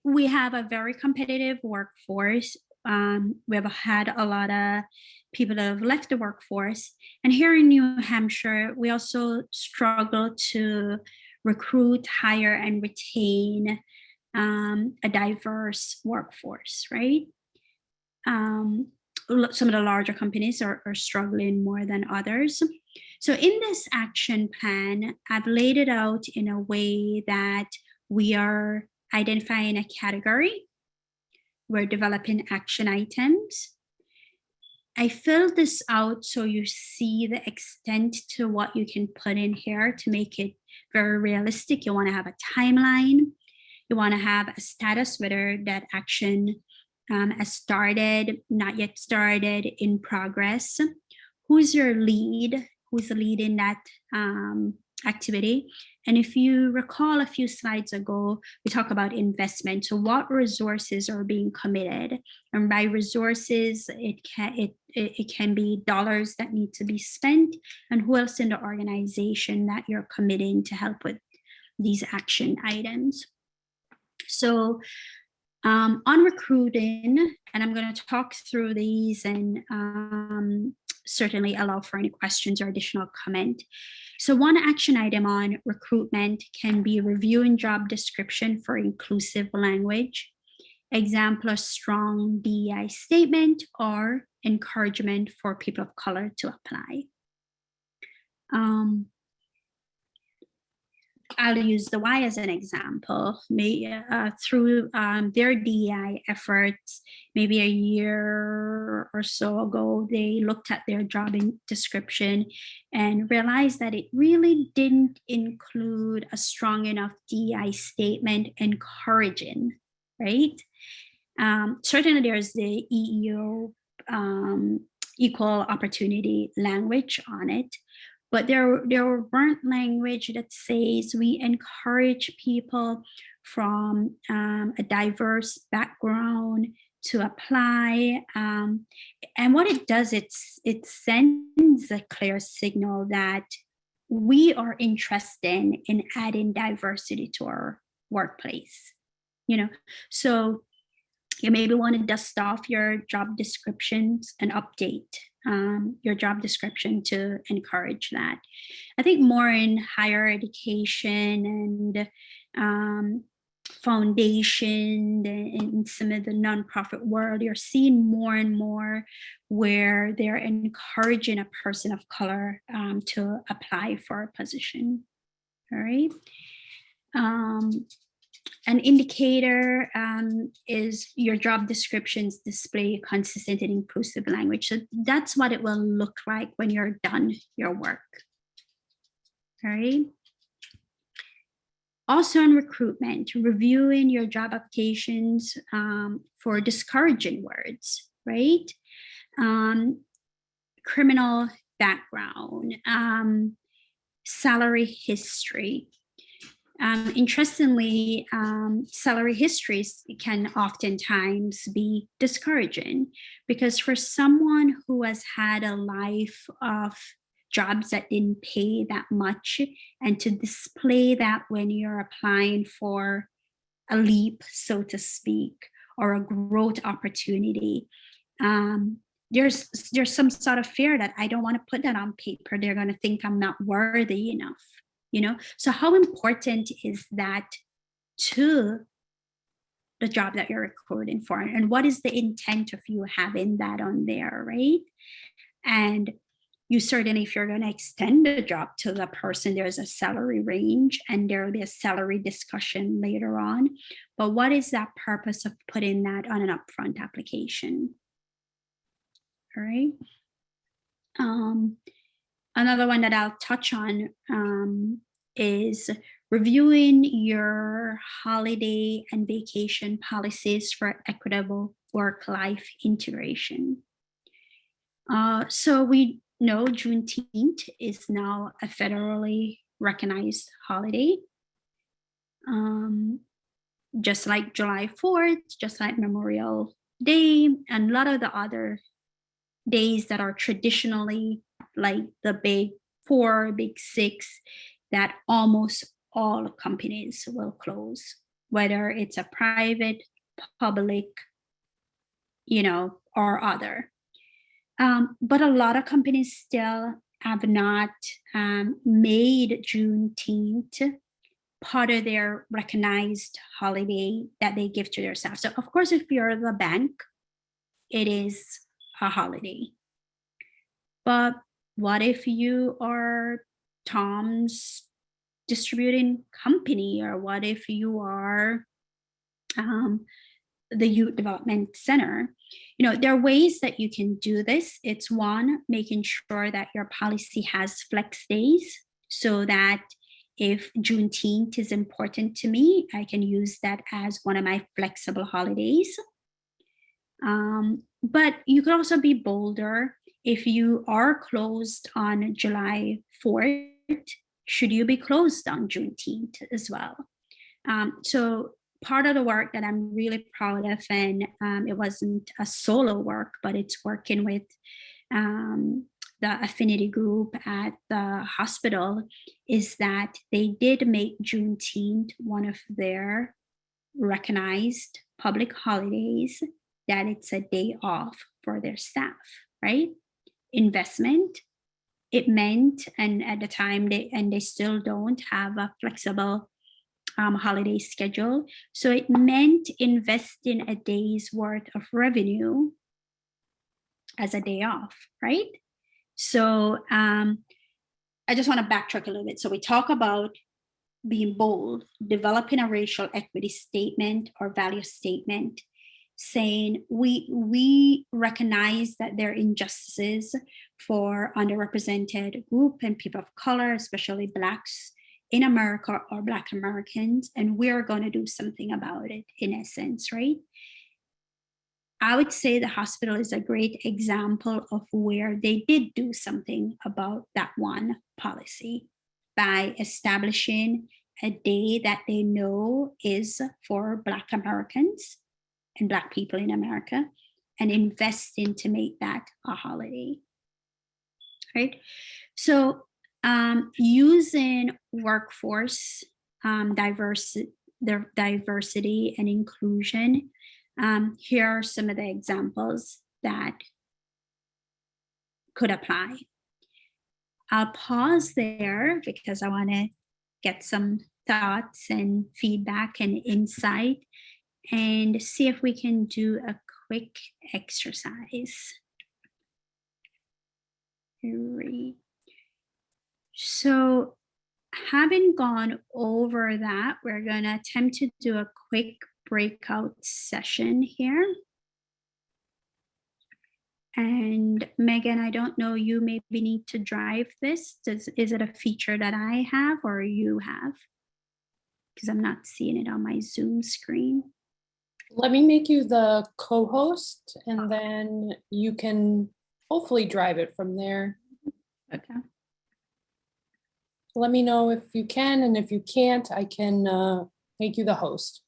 We have a very competitive workforce. We have had a lot of people that have left the workforce. And here in New Hampshire, we also struggle to recruit, hire, and retain a diverse workforce, right? Some of the larger companies are struggling more than others. So in this action plan, I've laid it out in a way that we are identifying a category. We're developing action items. I filled this out so you see the extent to what you can put in here to make it very realistic. You want to have a timeline. You want to have a status, whether that action has started, not yet started, in progress. Who's your lead? Who's the lead in that activity? And if you recall a few slides ago, we talked about investment. So what resources are being committed? And by resources, it can be dollars that need to be spent, and who else in the organization that you're committing to help with these action items. So on recruiting, and I'm going to talk through these and certainly allow for any questions or additional comment. So one action item on recruitment can be reviewing job description for inclusive language, example a strong DEI statement, or encouragement for people of color to apply. I'll use the Y as an example. Through their DEI efforts, maybe a year or so ago, they looked at their job description and realized that it really didn't include a strong enough DEI statement encouraging, right? Certainly there's the EEO, equal opportunity language on it. But there weren't language that says we encourage people from a diverse background to apply. And what it does, it sends a clear signal that we are interested in adding diversity to our workplace. So you maybe want to dust off your job descriptions and update your job description to encourage that. I think more in higher education and foundation in some of the nonprofit world, you're seeing more and more where they're encouraging a person of color to apply for a position. All right. An indicator is your job descriptions display consistent and inclusive language. So that's what it will look like when you're done your work. All right. Also in recruitment, reviewing your job applications for discouraging words, right? Criminal background, salary history. Interestingly, salary histories can oftentimes be discouraging because for someone who has had a life of jobs that didn't pay that much, and to display that when you're applying for a leap, so to speak, or a growth opportunity, there's some sort of fear that I don't want to put that on paper. They're going to think I'm not worthy enough. So how important is that to the job that you're recruiting for? And what is the intent of you having that on there, right? And you certainly, if you're going to extend the job to the person, there's a salary range and there will be a salary discussion later on. But what is that purpose of putting that on an upfront application? All right. Another one that I'll touch on is reviewing your holiday and vacation policies for equitable work-life integration. So we know Juneteenth is now a federally recognized holiday. Just like July 4th, just like Memorial Day, and a lot of the other days that are traditionally like the big 4, big 6, that almost all companies will close, whether it's a private, public, or other. But a lot of companies still have not made Juneteenth part of their recognized holiday that they give to their staff. So of course, if you're the bank, it is a holiday. But what if you are Tom's distributing company, or what if you are the youth development center? There are ways that you can do this. It's one, making sure that your policy has flex days, so that if Juneteenth is important to me, I can use that as one of my flexible holidays. But you could also be bolder. If you are closed on July 4th, should you be closed on Juneteenth as well? So part of the work that I'm really proud of, and it wasn't a solo work, but it's working with the affinity group at the hospital, is that they did make Juneteenth one of their recognized public holidays, that it's a day off for their staff, right? Investment. It meant, and at the time they still don't have a flexible holiday schedule. So it meant investing a day's worth of revenue as a day off, right? So I just want to backtrack a little bit. So we talk about being bold, developing a racial equity statement or value statement, saying we recognize that there are injustices for underrepresented group and people of color, especially Blacks in America or Black Americans, and we're going to do something about it, in essence, right? I would say the hospital is a great example of where they did do something about that one policy by establishing a day that they know is for Black Americans and Black people in America, and investing to make that a holiday, right? So using workforce diversity and inclusion, here are some of the examples that could apply. I'll pause there because I want to get some thoughts and feedback and insight, and see if we can do a quick exercise. So having gone over that, we're going to attempt to do a quick breakout session here. And Megan, I don't know, you maybe need to drive this. Is it a feature that I have or you have? Because I'm not seeing it on my Zoom screen. Let me make you the co-host, and then you can hopefully drive it from there. Okay. Let me know if you can, and if you can't, I can make you the host.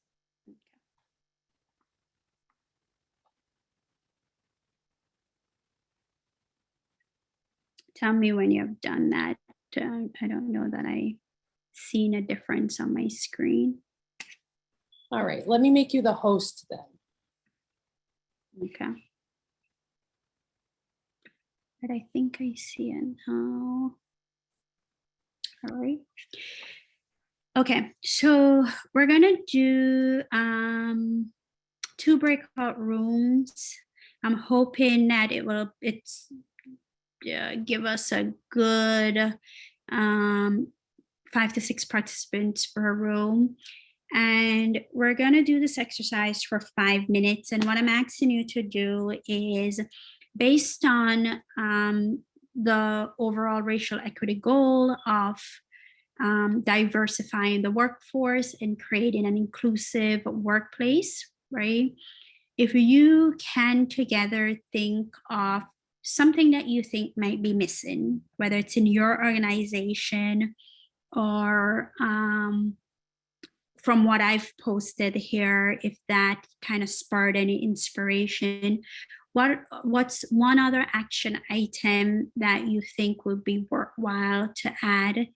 Tell me when you've done that. I don't know that I've seen a difference on my screen. All right, let me make you the host then. Okay. But I think I see it now. All right. Okay, so we're gonna do 2 breakout rooms. I'm hoping that it's give us a good 5 to 6 participants per room. And we're going to do this exercise for 5 minutes. And what I'm asking you to do is, based on the overall racial equity goal of diversifying the workforce and creating an inclusive workplace, right? If you can together think of something that you think might be missing, whether it's in your organization or from what I've posted here, if that kind of spurred any inspiration, what's one other action item that you think would be worthwhile to add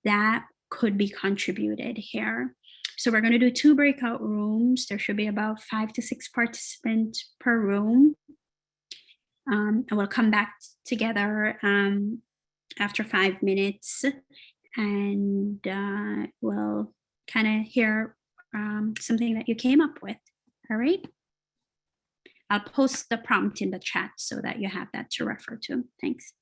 that could be contributed here? So we're going to do 2 breakout rooms. There should be about 5 to 6 participants per room. And we'll come back together after 5 minutes, and we'll kind of hear something that you came up with. All right. I'll post the prompt in the chat so that you have that to refer to. Thanks.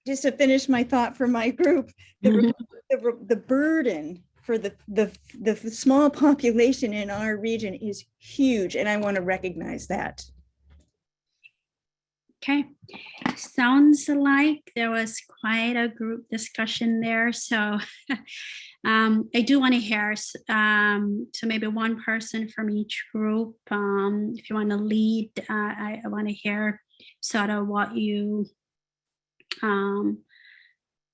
just to finish my thought for my group, the burden for the small population in our region is huge, and I want to recognize that. Okay, sounds like there was quite a group discussion there. So I do want to hear, so maybe one person from each group, if you want to lead, I want to hear sort of what you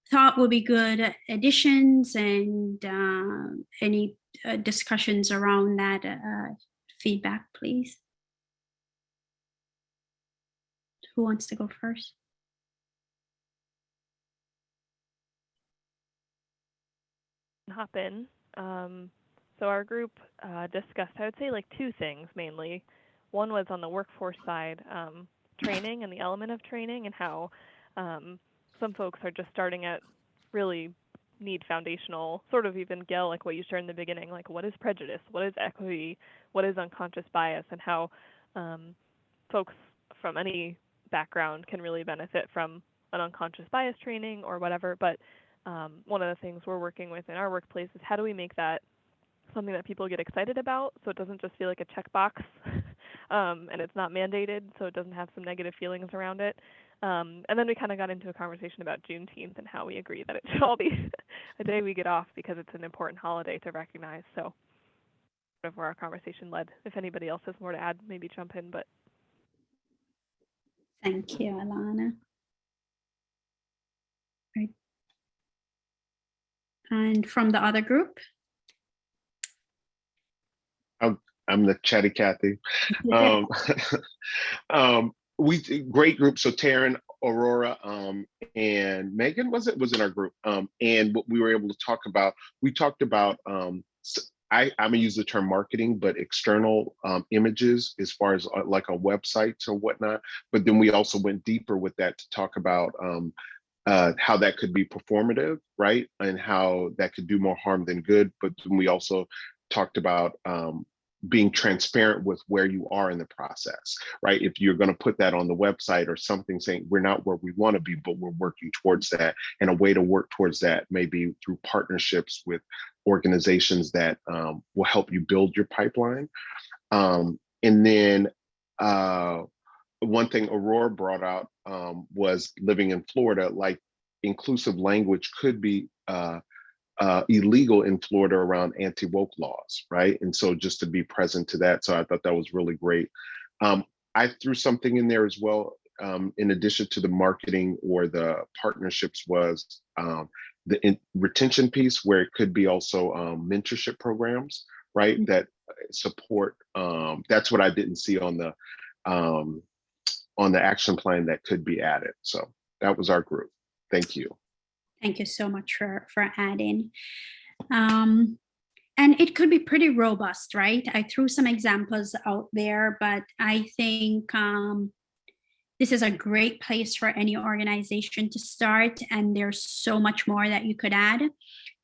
thought would be good additions and any discussions around that feedback, please. Who wants to go first? Hop in. So our group discussed, I would say, like two things mainly. One was on the workforce side, training and the element of training, and how some folks are just starting at really need foundational, sort of even Gail, like what you shared in the beginning, like what is prejudice, what is equity, what is unconscious bias, and how folks from any background can really benefit from an unconscious bias training or whatever. But one of the things we're working with in our workplace is how do we make that something that people get excited about, so it doesn't just feel like a checkbox and it's not mandated, so it doesn't have some negative feelings around it. And then we kind of got into a conversation about Juneteenth and how we agree that it should all be a day we get off because it's an important holiday to recognize. So sort of where our conversation led. If anybody else has more to add, maybe jump in. But Thank you, Alana. Right. And from the other group? I'm the chatty Cathy. Great group. So Taryn, Aurora, and Megan was in our group. And what we were able to talk about, we talked about, I'm gonna use the term marketing, but external images as far as like a website or whatnot. But then we also went deeper with that to talk about how that could be performative, right? And how that could do more harm than good. But then we also talked about being transparent with where you are in the process, right? If you're going to put that on the website or something saying we're not where we want to be, but we're working towards that. And a way to work towards that may be through partnerships with organizations that will help you build your pipeline. And then one thing Aurora brought out was living in Florida, like inclusive language could be illegal in Florida around anti-woke laws, right? And so just to be present to that. So I thought that was really great. I threw something in there as well, in addition to the marketing or the partnerships, was the retention piece, where it could be also mentorship programs, right? That support, that's what I didn't see on the action plan that could be added. So that was our group. Thank you. Thank you so much for adding. And it could be pretty robust, right? I threw some examples out there, but I think this is a great place for any organization to start, and there's so much more that you could add.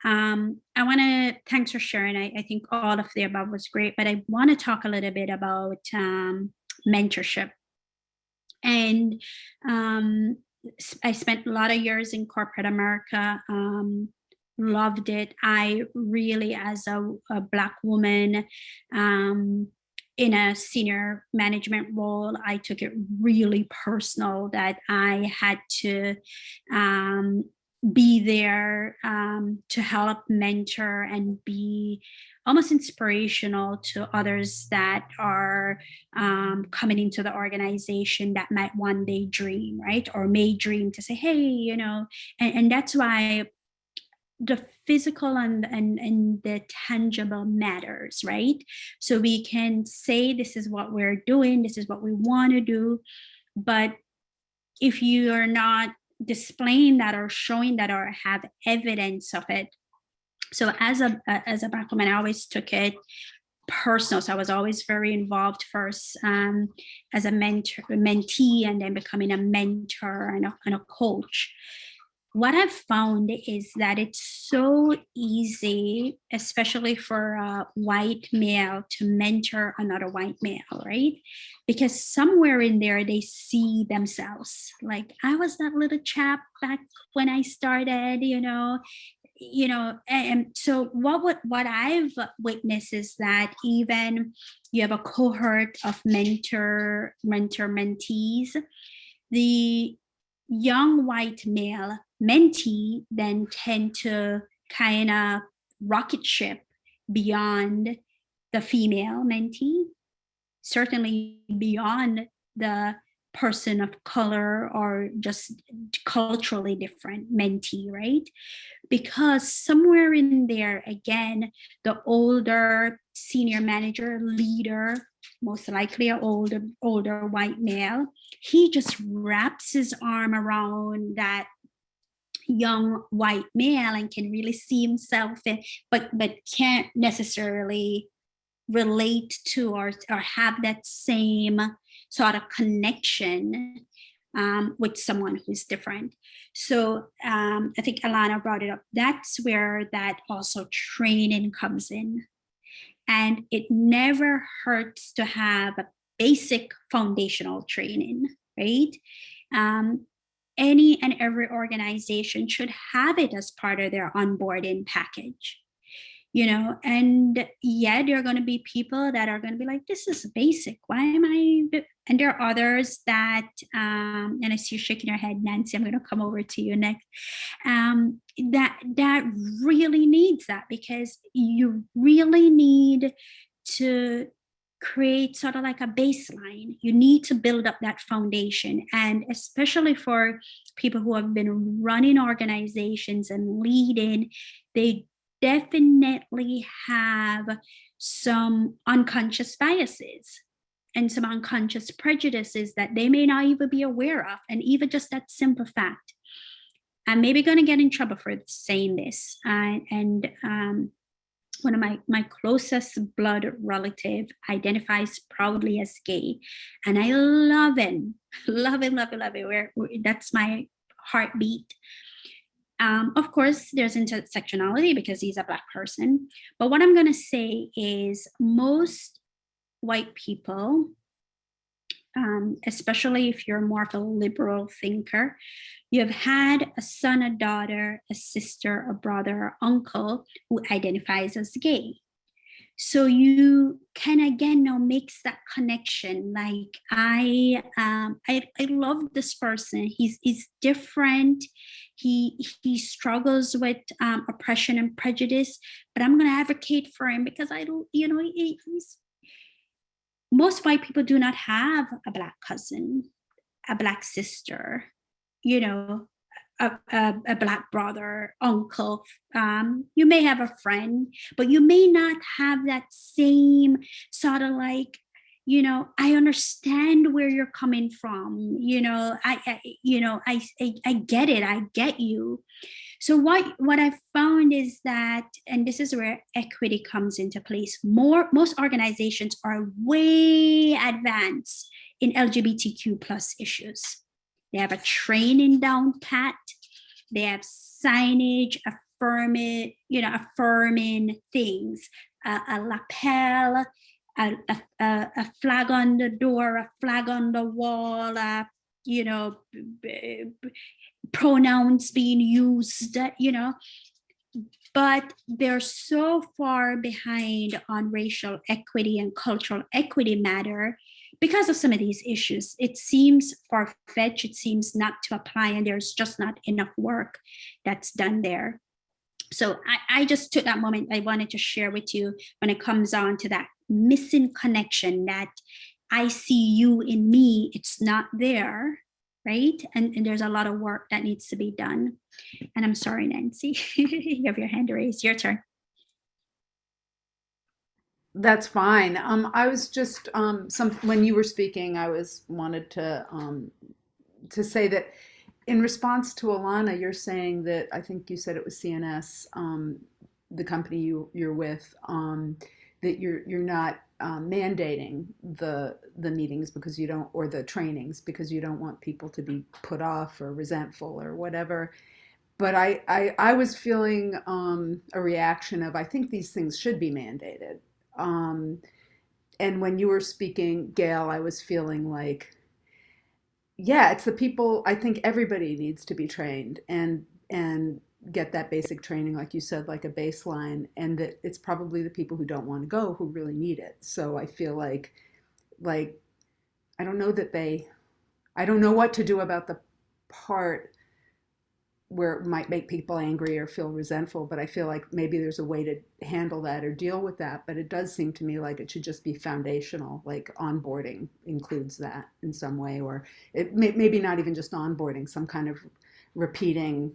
I want to, thanks for sharing. I think all of the above was great, but I want to talk a little bit about mentorship. And I spent a lot of years in corporate America, loved it. I really, as a Black woman in a senior management role, I took it really personal that I had to be there to help mentor and be almost inspirational to others that are coming into the organization that might one day dream, right? Or may dream to say, hey, you know, and that's why the physical and the tangible matters, right? So we can say, this is what we're doing, this is what we want to do. But if you are not displaying that or showing that or have evidence of it. So as a Black woman, I always took it personal. So I was always very involved first as a mentee, and then becoming a mentor and a coach. what I've found is that it's so easy, especially for a white male, to mentor another white male, right? Because somewhere in there, they see themselves. Like, I was that little chap back when I started, and so what I've witnessed is that even you have a cohort of mentees, the young white male mentee then tend to kind of rocket ship beyond the female mentee, certainly beyond the person of color or just culturally different mentee, right? Because somewhere in there, again, the older senior manager, leader, most likely an older white male, he just wraps his arm around that young white male and can really see himself in, but can't necessarily relate to or have that same sort of connection with someone who's different. So I think Alana brought it up. That's where that also training comes in. And it never hurts to have a basic foundational training, right? Any and every organization should have it as part of their onboarding package. And yeah, there are going to be people that are going to be like, this is basic. Why am I? And there are others that, and I see you shaking your head, Nancy, I'm going to come over to you next, that really needs that, because you really need to create sort of like a baseline. You need to build up that foundation. And especially for people who have been running organizations and leading, they definitely have some unconscious biases and some unconscious prejudices that they may not even be aware of. And even just that simple fact, I'm maybe going to get in trouble for saying this. One of my closest blood relative identifies proudly as gay, and I love him, love him. That's my heartbeat. Of course, there's intersectionality because he's a Black person. But what I'm going to say is most white people, especially if you're more of a liberal thinker, you have had a son, a daughter, a sister, a brother, or uncle who identifies as gay. So you can again now makes that connection. Like I love this person. He's different. He struggles with oppression and prejudice, but I'm going to advocate for him because he's. Most white people do not have a Black cousin, a Black sister, a Black brother, uncle. You may have a friend, but you may not have that same sort of like, I understand where you're coming from. I get it. I get you. So what I've found is that, and this is where equity comes into place. Most organizations are way advanced in LGBTQ plus issues. They have a training down pat. They have signage affirming things, a lapel, a flag on the door, a flag on the wall, pronouns being used, but they're so far behind on racial equity and cultural equity matter because of some of these issues. It seems far-fetched, it seems not to apply, and there's just not enough work that's done there. So I just took that moment, I wanted to share with you when it comes on to that missing connection, that I see you in me, it's not there, right? And there's a lot of work that needs to be done. And I'm sorry, Nancy, you have your hand raised, your turn. That's fine. I was just when you were speaking, I wanted to say that in response to Alana, you're saying that, I think you said it was CNS, the company you're with, that you're not mandating the meetings because you don't, or the trainings because you don't want people to be put off or resentful or whatever. but I was feeling a reaction of, I think these things should be mandated. And when you were speaking, Gail, I was feeling like, yeah, it's the people. I think everybody needs to be trained and get that basic training, like you said, like a baseline, and that it's probably the people who don't want to go who really need it. So I feel like I don't know that I don't know what to do about the part where it might make people angry or feel resentful, but I feel like maybe there's a way to handle that or deal with that. But it does seem to me like it should just be foundational, like onboarding includes that in some way, or maybe not even just onboarding, some kind of repeating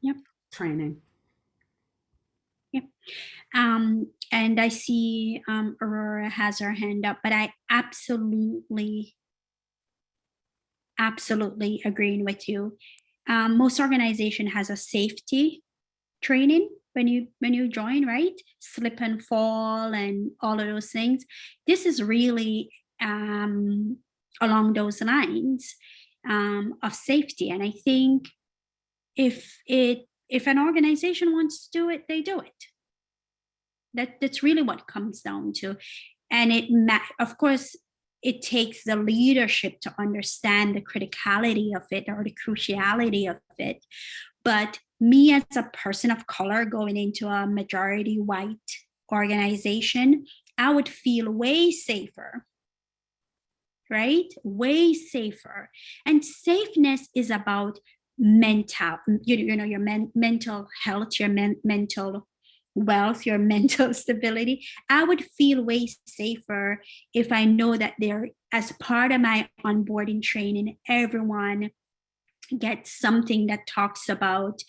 Yep. training. Yep. And I see Aurora has her hand up, but I absolutely agreeing with you. Most organization has a safety training when you join, right? Slip and fall and all of those things. This is really along those lines of safety. And I think if an organization wants to do it, they do it. That's really what it comes down to. And of course, it takes the leadership to understand the criticality of it or the cruciality of it. But me as a person of color going into a majority white organization, I would feel way safer, right? Way safer. And safeness is about mental, your mental health, your mental wealth, your mental stability. I would feel way safer if I know that they're, as part of my onboarding training, everyone gets something that talks about,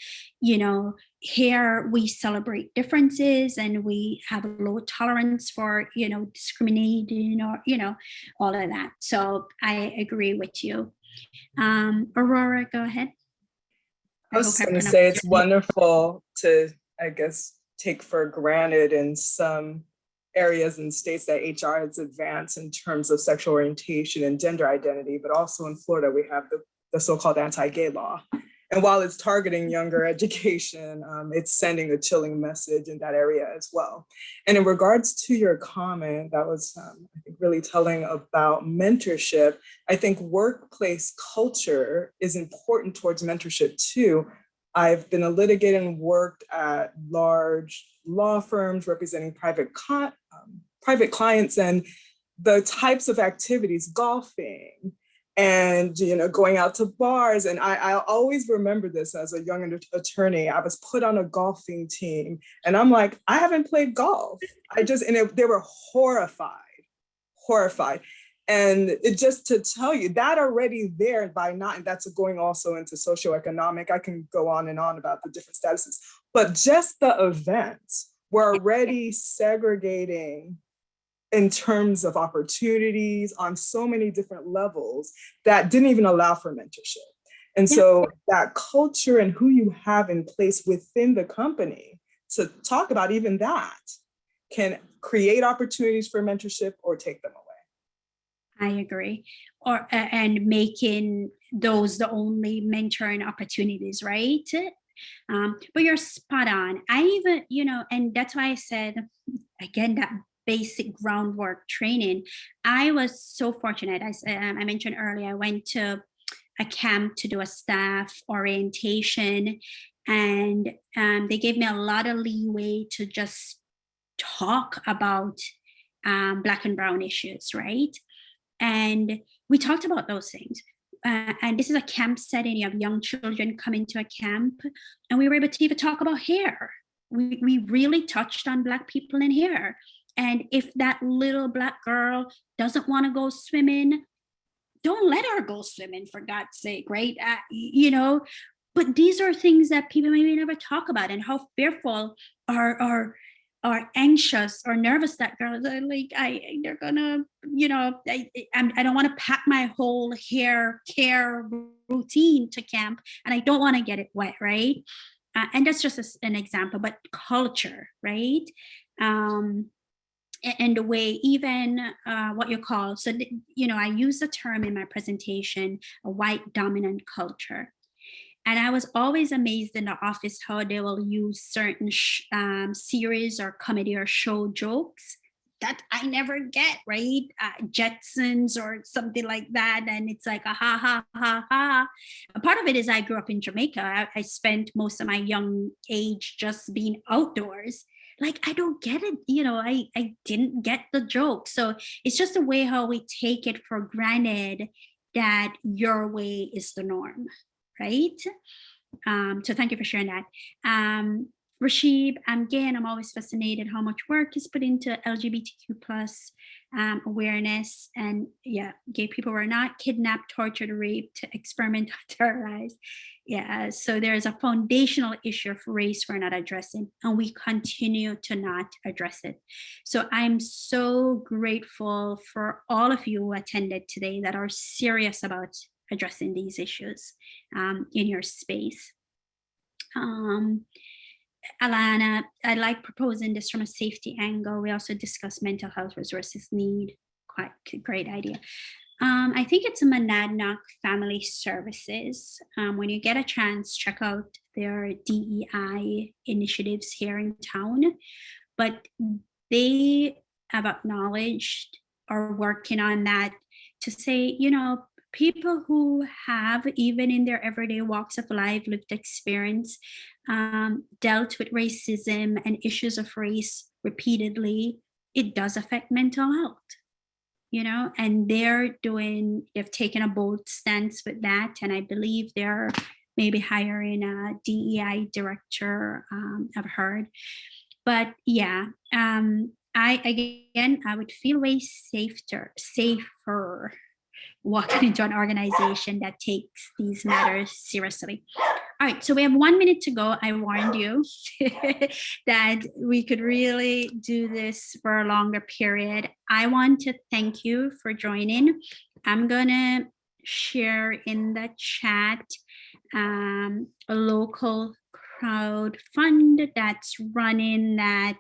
here we celebrate differences and we have a low tolerance for, discriminating or, all of that. So I agree with you. Aurora, go ahead. I was going to say it's wonderful to, I guess, take for granted in some areas and states that HR has advanced in terms of sexual orientation and gender identity, but also in Florida, we have the so-called anti-gay law. And while it's targeting younger education, it's sending a chilling message in that area as well. And in regards to your comment, that was I think really telling about mentorship. I think workplace culture is important towards mentorship too. I've been a litigant and worked at large law firms representing private clients, and the types of activities, golfing, and going out to bars. And I always remember this as a young attorney. I was put on a golfing team, and I'm like, I haven't played golf. They were horrified. And it just to tell you that already there by not, and that's going also into socioeconomic, I can go on and on about the different statuses, but just the events were already segregating in terms of opportunities on so many different levels that didn't even allow for mentorship. And so that culture and who you have in place within the company to talk about even that can create opportunities for mentorship or take them away. I agree. And making those the only mentoring opportunities, right? But you're spot on. I even, and that's why I said, again, that basic groundwork training. I was so fortunate. I mentioned earlier, I went to a camp to do a staff orientation, and they gave me a lot of leeway to just talk about Black and brown issues, right? And we talked about those things. And this is a camp setting. You have young children come into a camp, and we were able to even talk about hair. We really touched on Black people in hair. And if that little Black girl doesn't want to go swimming, don't let her go swimming, for God's sake, right? But these are things that people maybe never talk about, and how fearful or anxious or nervous that girls are. Like, they're gonna, I don't want to pack my whole hair care routine to camp, and I don't want to get it wet, right? And that's just an example, but culture, right? And the way even what you call, so, I use the term in my presentation, a white dominant culture. And I was always amazed in the office how they will use certain series or comedy or show jokes that I never get, right? Jetsons or something like that. And it's like a ha, ha, ha, ha. A part of it is I grew up in Jamaica. I spent most of my young age just being outdoors. Like, I don't get it. You know, I didn't get the joke. So it's just a way how we take it for granted that your way is the norm, right? So thank you for sharing that. Rashid, again, I'm always fascinated how much work is put into LGBTQ plus awareness, and yeah, gay people were not kidnapped, tortured, raped, experimental, terrorized. Yeah, so there is a foundational issue of race we're not addressing, and we continue to not address it. So I'm so grateful for all of you who attended today that are serious about addressing these issues in your space. Alana, I like proposing this from a safety angle. We also discussed mental health resources need. Quite a great idea. I think it's Monadnock Family Services. When you get a chance, check out their DEI initiatives here in town. But they have acknowledged or working on that to say, you know, people who have, even in their everyday walks of life, lived experience, dealt with racism and issues of race repeatedly, it does affect mental health, you know, and they've taken a bold stance with that. And I believe they're maybe hiring a DEI director, I've heard. But yeah, I would feel way safer walking into an organization that takes these matters seriously. All right, so we have 1 minute to go. I warned you that we could really do this for a longer period. I want to thank you for joining. I'm gonna share in the chat a local crowd fund that's running that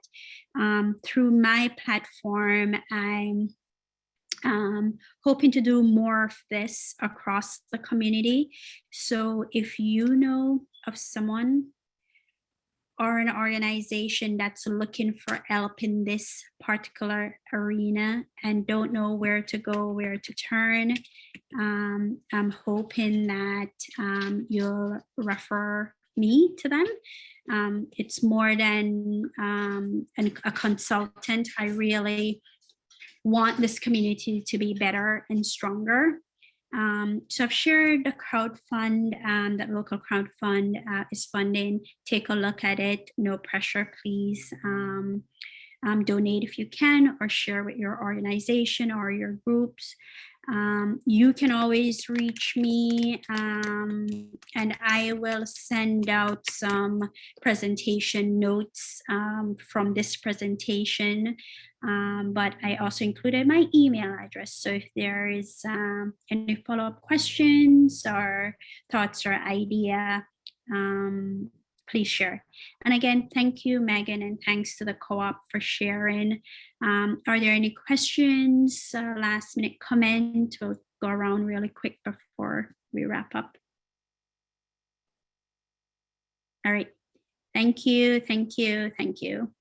through my platform. I'm hoping to do more of this across the community. So if you know of someone or an organization that's looking for help in this particular arena and don't know where to go, where to turn, I'm hoping that you'll refer me to them. It's more than a consultant. I really want this community to be better and stronger. So I've shared the crowd fund that local crowd fund is funding. Take a look at it. No pressure, please. Donate if you can, or share with your organization or your groups. You can always reach me, and I will send out some presentation notes from this presentation. But I also included my email address. So if there is any follow-up questions or thoughts or idea, please share. And again, thank you, Megan, and thanks to the co-op for sharing. Are there any questions, last minute comment? We'll go around really quick before we wrap up. All right. Thank you, thank you, thank you.